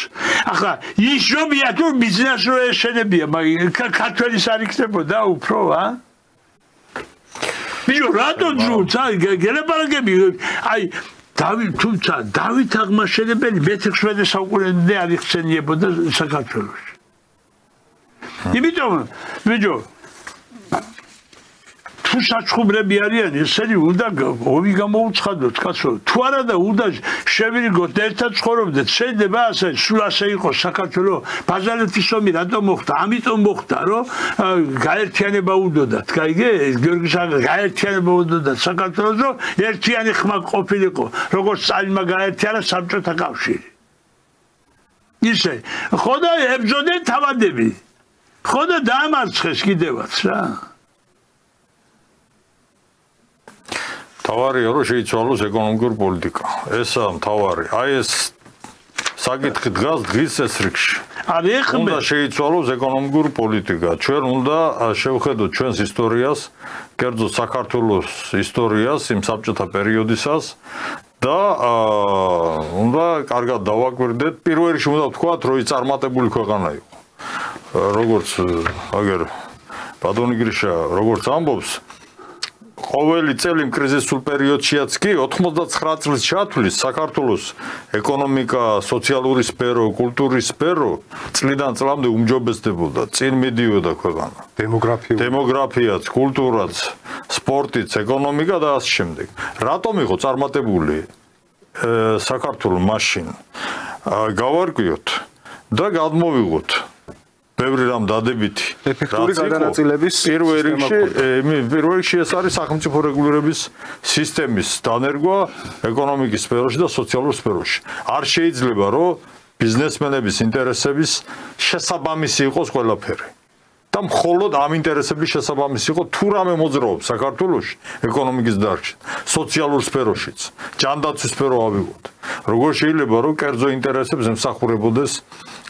ახლა ის ჯობია თუ ბიზნესს რო ეშენებია მაგრამ ქართველის არ იქნებოდა უფრო ბიჭო რატო ჯუც აი გელაპარაკები აი დავით აღმაშენებელი მე-16 საუკუნემდე არ იხსენიებოდა საქართველოში იმიტომ ბიჭო თუ საჩხუბრები არიან ესენი უნდა ომი გამოუცხადოთ კაცო თუ არა და უნდა შევირიგოთ ერთად ცხოვრობდეთ შეიძლება ასე სულ ასე იყოს საქართველო ბაზალეთის ომი რატომ მოხდა ამიტომ მოხდა რომ გაერთიანება უნდათ გაიგე გიორგი გაერთიანება უნდათ საქართველოს რომ ერთიანი ხმა ყოფილიყო როგორც სტალინმა გაერთიანა საბჭოთა კავშირი ისე ხო და ებრძოდნენ თავადები ხო და დაამარცხეს კიდევაც რა თავარია რომ შეიცვალოს ეკონომიკური პოლიტიკა ესაა მთავარი აი ეს საკითხი დგას დღის წესრიგში უნდა შეიცვალოს ეკონომიკური პოლიტიკა ჩვენ უნდა შევხედოთ ჩვენს ისტორიას კერძოდ საქართველოს ისტორიას იმ საბჭოთა პერიოდისას და უნდა კარგად დავაკვირდეთ პირველ რიგში უნდა ვთქვათ რომ ის წარმატებული ქვეყანა იყო როგორც აგერ ბატონი გრიშა როგორც ამბობს ყოველი წელი კრიზისულ პერიოდშიაც კი 99 წლის ჩათვლის საქართველოს ეკონომიკა, სოციალური სფერო, კულტურის სფერო წლიდან წლამდე უმჯობესდებოდა, წინ მიდიოდა ქვეყანა. დემოგრაფიაც, კულტურაც, სპორტიც, ეკონომიკა და ასე შემდეგ. რატომ იყო წარმატებული საქართველო მაშინ? გავარკვიოთ და გადმოვიღოთ ბევრი რამ დადებითი ეფექტური გადანაწილების პირველ რიგში ეს არის სახელმწიფო რეგულირების სისტემის დანერგვა ეკონომიკის სფეროში და სოციალურ სფეროში არ შეიძლება რომ ბიზნესმენების ინტერესების შესაბამისი იყოს ყველაფერი და მხოლოდ ამ ინტერესების შესაბამისი იყო თუ რამე მოძრაობს საქართველოში ეკონომიკის დარგში სოციალურ სფეროშიც ჯანდაცვის სფერო ავიღოთ როგორ შეიძლება რომ კერძო ინტერესებს ემსახურებოდეს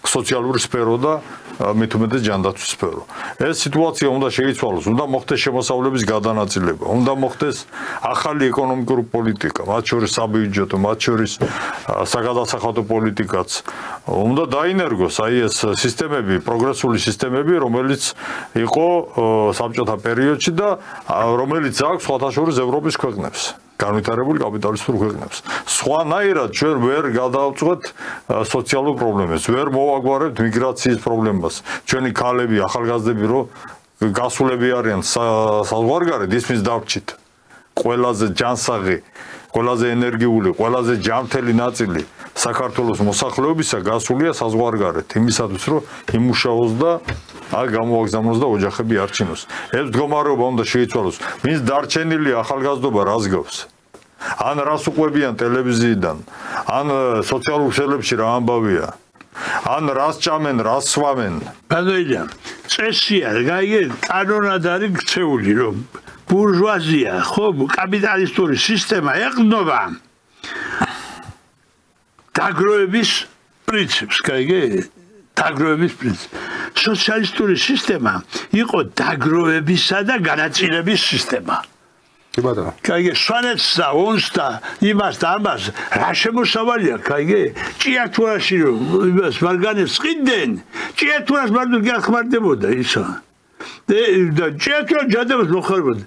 სოციალური სფერო და მithumetes ჯანდაცვის სფერო. ეს სიტუაცია უნდა შეიცვალოს, უნდა მოხდეს შემოსავლების გადანაწილება, უნდა მოხდეს ახალი ეკონომიკური პოლიტიკა, მათ შორის საბიუჯეტო, მათ შორის საგადასახადო პოლიტიკაც. უნდა დაინერგოს აი ეს სისტემები, პროგრესული სისტემები, რომელიც იყო საბჭოთა პერიოდში და რომელიც აქვს სხვათა შორის ევროპის ქვეყნებს. განვითარებული კაპიტალისტურ ქვეყნებს. სხვანაირად ჩვენ ვერ გადავწყვეტ სოციალურ პრობლემებს, ვერ მოვაგვარებთ მიგრაციის პრობლემას. ჩვენი ქალები, ახალგაზრდები რო გასულები არიან საზღვარგარეთ, ისმის დარჩით. ყველაზე ჯანსაღი, ყველაზე ენერგიული, ყველაზე ჯანმრთელი ნაწილი საქართველოს მოსახლეობისა გასულია საზღვარგარეთ, იმისათვის რომ იმუშაოს და გამოაგზავნოს და ოჯახები არჩინოს. ეს მდგომარეობა უნდა შეიცვალოს. ვინც დარჩენილი ახალგაზრდობა რას გავს? ან რას უყვებიან ტელევიზიიდან, ან სოციალურ ქსელებში რა ამბავია. ან რას ჭამენ, რას სვამენ. ბანოილა, წესია, კანონად არის ქცეული, რომ ბურჟუაზია, ხო, კაპიტალისტური სისტემა ეყრდნობა დაგროვების პრინციპს, დაგროვების პრინციპს. სოციალისტური სისტემა იყო დაგროვებისა და განაწილების სისტემა. კი ბატონო. სვანეთს და ონს და იმას და ამას რა შემოსავალია, ჭიათურაში რომ იმას მარგანებს ყიდნენ, ჭიათურას მარტო გახმარდებოდა ისა. და ჭიათურა ჯადებას მოხარებოდა.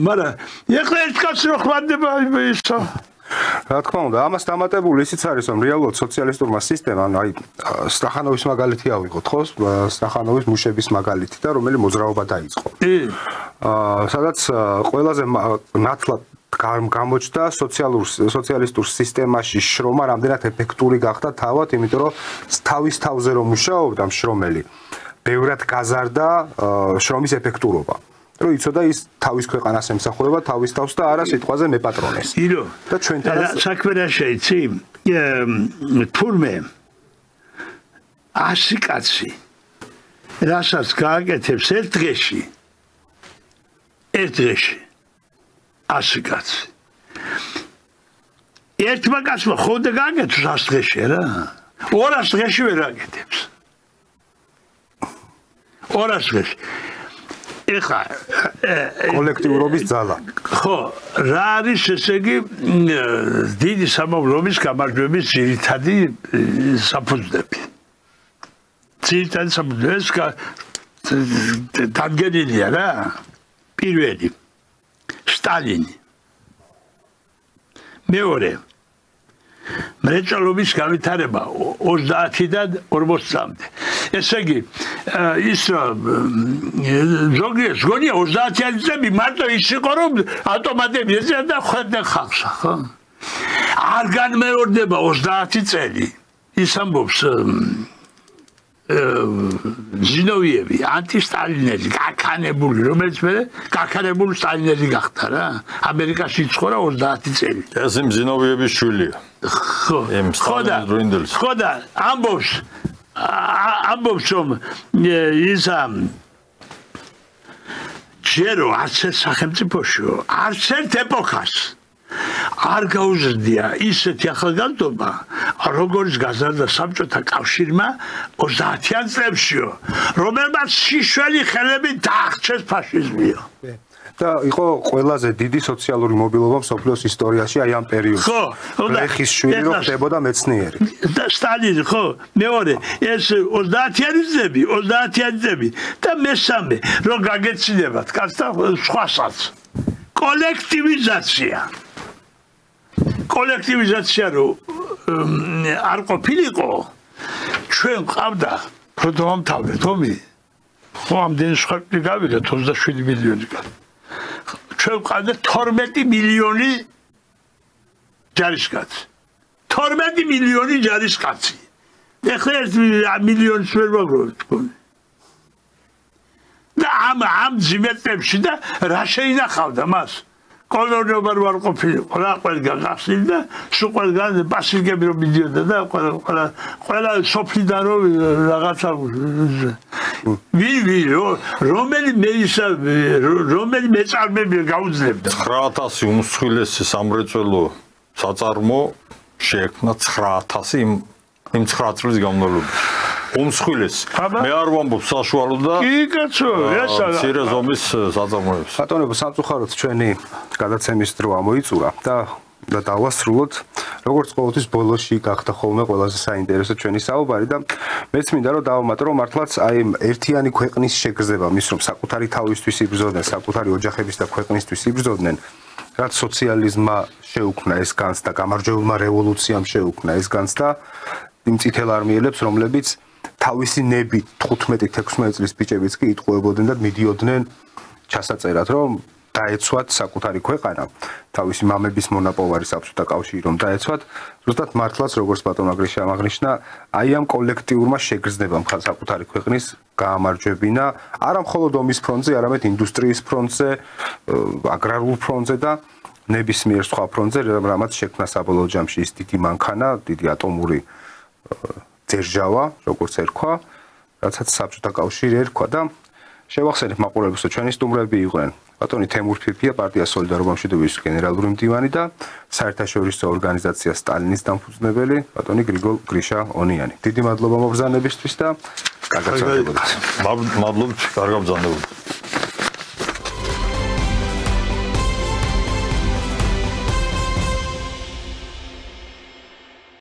მაგრამ ეხლა ერთ კაცს რო ხმარდება ისა. რა თქმა უნდა, ამას დამატებული ისიც არის, რომ რეალურად სოციალისტურმა სისტემამ, სტრახანოვის მაგალითი ავიღოთ, ხო? სტრახანოვის მუშების მაგალითი და რომელი მოძრაობა დაიწყო. სადაც ყველაზე ნათლად გამოჩნდა სოციალისტურ სისტემაში შრომა რამდენად ეფექტური გახდა თავად, იმიტომ რომ თავის თავზე რომ მუშაობდა მშრომელი, ბევრად გაზარდა შრომის ეფექტურობა. რომ იცოდა ის თავის ქვეყანას ემსახურება თავის თავს და არა სიტყვაზე მეპატრონეს. ირო და ჩვენთანაც საქმე რა შეიცი? თურმე 100 კაცი რასაც გააკეთებს ერთ დღეში 100 კაცი. ერთმა კაცმა ხოდა გააკეთოს 100 დღეში რა. 200 დღეში ვერ გააკეთებს. 200 დღეში ეხა კოლექტიურობის ძალა. ხო, რა არის ესე იგი დიდი სამამულობის გამარჯვების ძირითადი საფუძვლები. ძირითადი საფუძვლები დადგენილია რა. პირველი სტალინი. მეორე მრეწველობის განვითარება 30-დან 40 წლამდე. ესე იგი ის ზოგიერთი გონია 30-იანი წლები მარტო ის იყო რომ ავტომატები ეძებდნენ და ხვდნენ ხალხს, ხო? არ განმეორდება 30 წელი. ის ამბობს ზინოვიევი, ანტისტალინელი, გაქანებული, რომელიც მე გაქანებული სტალინელი გახდა რა. ამერიკაში იცხოვრა 30 წელი. ეს იმ ზინოვიევის შვილია. ხო და ამბობს რომ ისა ჯერო არც ერთ სახელმწიფოშიო, არც ერთ ეპოქას არ გაუზრდია ისეთი ახალგაზრდობა, როგორც გაზარდა საბჭოთა კავშირმა 30-იან წლებშიო, რომელმაც შიშველი ხელებით დაახჩეს ფაშიზმიო. და იყო ყველაზე დიდი სოციალური მობილობა მსოფლიოს ისტორიაში აი ამ პერიოდში. ხო, ლეხის შვილი რო ხდებოდა მეცნიერი. და სტალინი, ხო, მეორე, ეს 30-იანი წლები და მესამე, რომ გაგეცინებათ, კაცთა სხვასაც. კოლექტივიზაცია რო არ ყოფილიყო, ჩვენ ყავდა პროდომთავრეთ, ომი. ხო, ამდენი სხვაები გავიგეთ 27 მილიონი. ჩვენ ყავდა 12 მილიონი ჯარისკაცი. 12 მილიონი ჯარისკაცი. ეხლა 1 მილიონს ვერ ვაგროვებთ. და ამ ძიმეთებში და რა შეინახავდა მას? კოლონიობა არ ყოფილიყო, რა ყველგან გახსნილდა, სულ ყველგან პასიგები რომ მიდიოდა და ყველა სოფლიდან რომ რაღაცა რომელი მეწარმეები გაუძლებდა. 9000 უმსხვილესი სამრეწველო საწარმო შეექმნა 9000 იმ 9 წლის განმავლობაში. უმსხვილესი. მე არ ვამბობ საშუალო და კი კაცო, ესა მცირე ზომის საწარმოებს. ბატონებო, სამწუხაროდ ჩვენი გადაცემის დრო ამოიწურა და დავასრულოთ. როგორც ყოველთვის ბოლოში გახდა ხოლმე ყველაზე საინტერესო ჩვენი საუბარი და მეც მინდა რომ დავამატო რომ მართლაც აი ერთიანი ქვეყნის შეგრძნება მის რომ საკუთარი თავისთვის იბრძოდნენ, საკუთარი ოჯახების და ქვეყნისთვის იბრძოდნენ, რაც სოციალიზმმა შეუქმნა ეს განცდა, გამარჯვებულმა რევოლუციამ შეუქმნა ეს განცდა იმ წითელ არმიელებს, რომლებიც თავისი ნებით 15-16 წლის ბიჭებიც კი იტყუებოდნენ და მიდიოდნენ ჩასაწერად, რომ დაეცვათ საკუთარი ქვეყანა, თავისი მამების მონაპოვარი საბჭოთა კავშირი რომ დაეცვათ, ზუსტად მართლაც როგორც ბატონ აგრიშამ აღნიშნა, აი ამ კოლექტიურმა შეგრძნებამ საკუთარი ქვეყნის გაამარჯვებინა, არა მხოლოდ ომის ფრონტზე, არამედ ინდუსტრიის ფრონტზე, აგრარულ ფრონტზე და ნებისმიერ სხვა ფრონტზე, რამაც შექმნა საბოლოო ჯამში ის დიდი მანქანა, დიდი ატომური ძერჟავა, როგორც ერქვა, რაცაც საბჭოთა კავშირი ერქვა და შევახსენებ მაყურებელს, რომ ჩვენი სტუმრები იყვნენ ბატონი თემურ ფიფია, პარტია სოლიდარობა მშვიდობის გენერალური მდივანი და საერთაშორისო ორგანიზაცია სტალინის დამფუძნებელი, ბატონი გრიგოლ გრიშა-ონიანი. დიდი მადლობა მობრძანებისთვის და კარგად გაგრძელებოდეთ. მადლობთ, კარგად გაგრძელებოდეთ.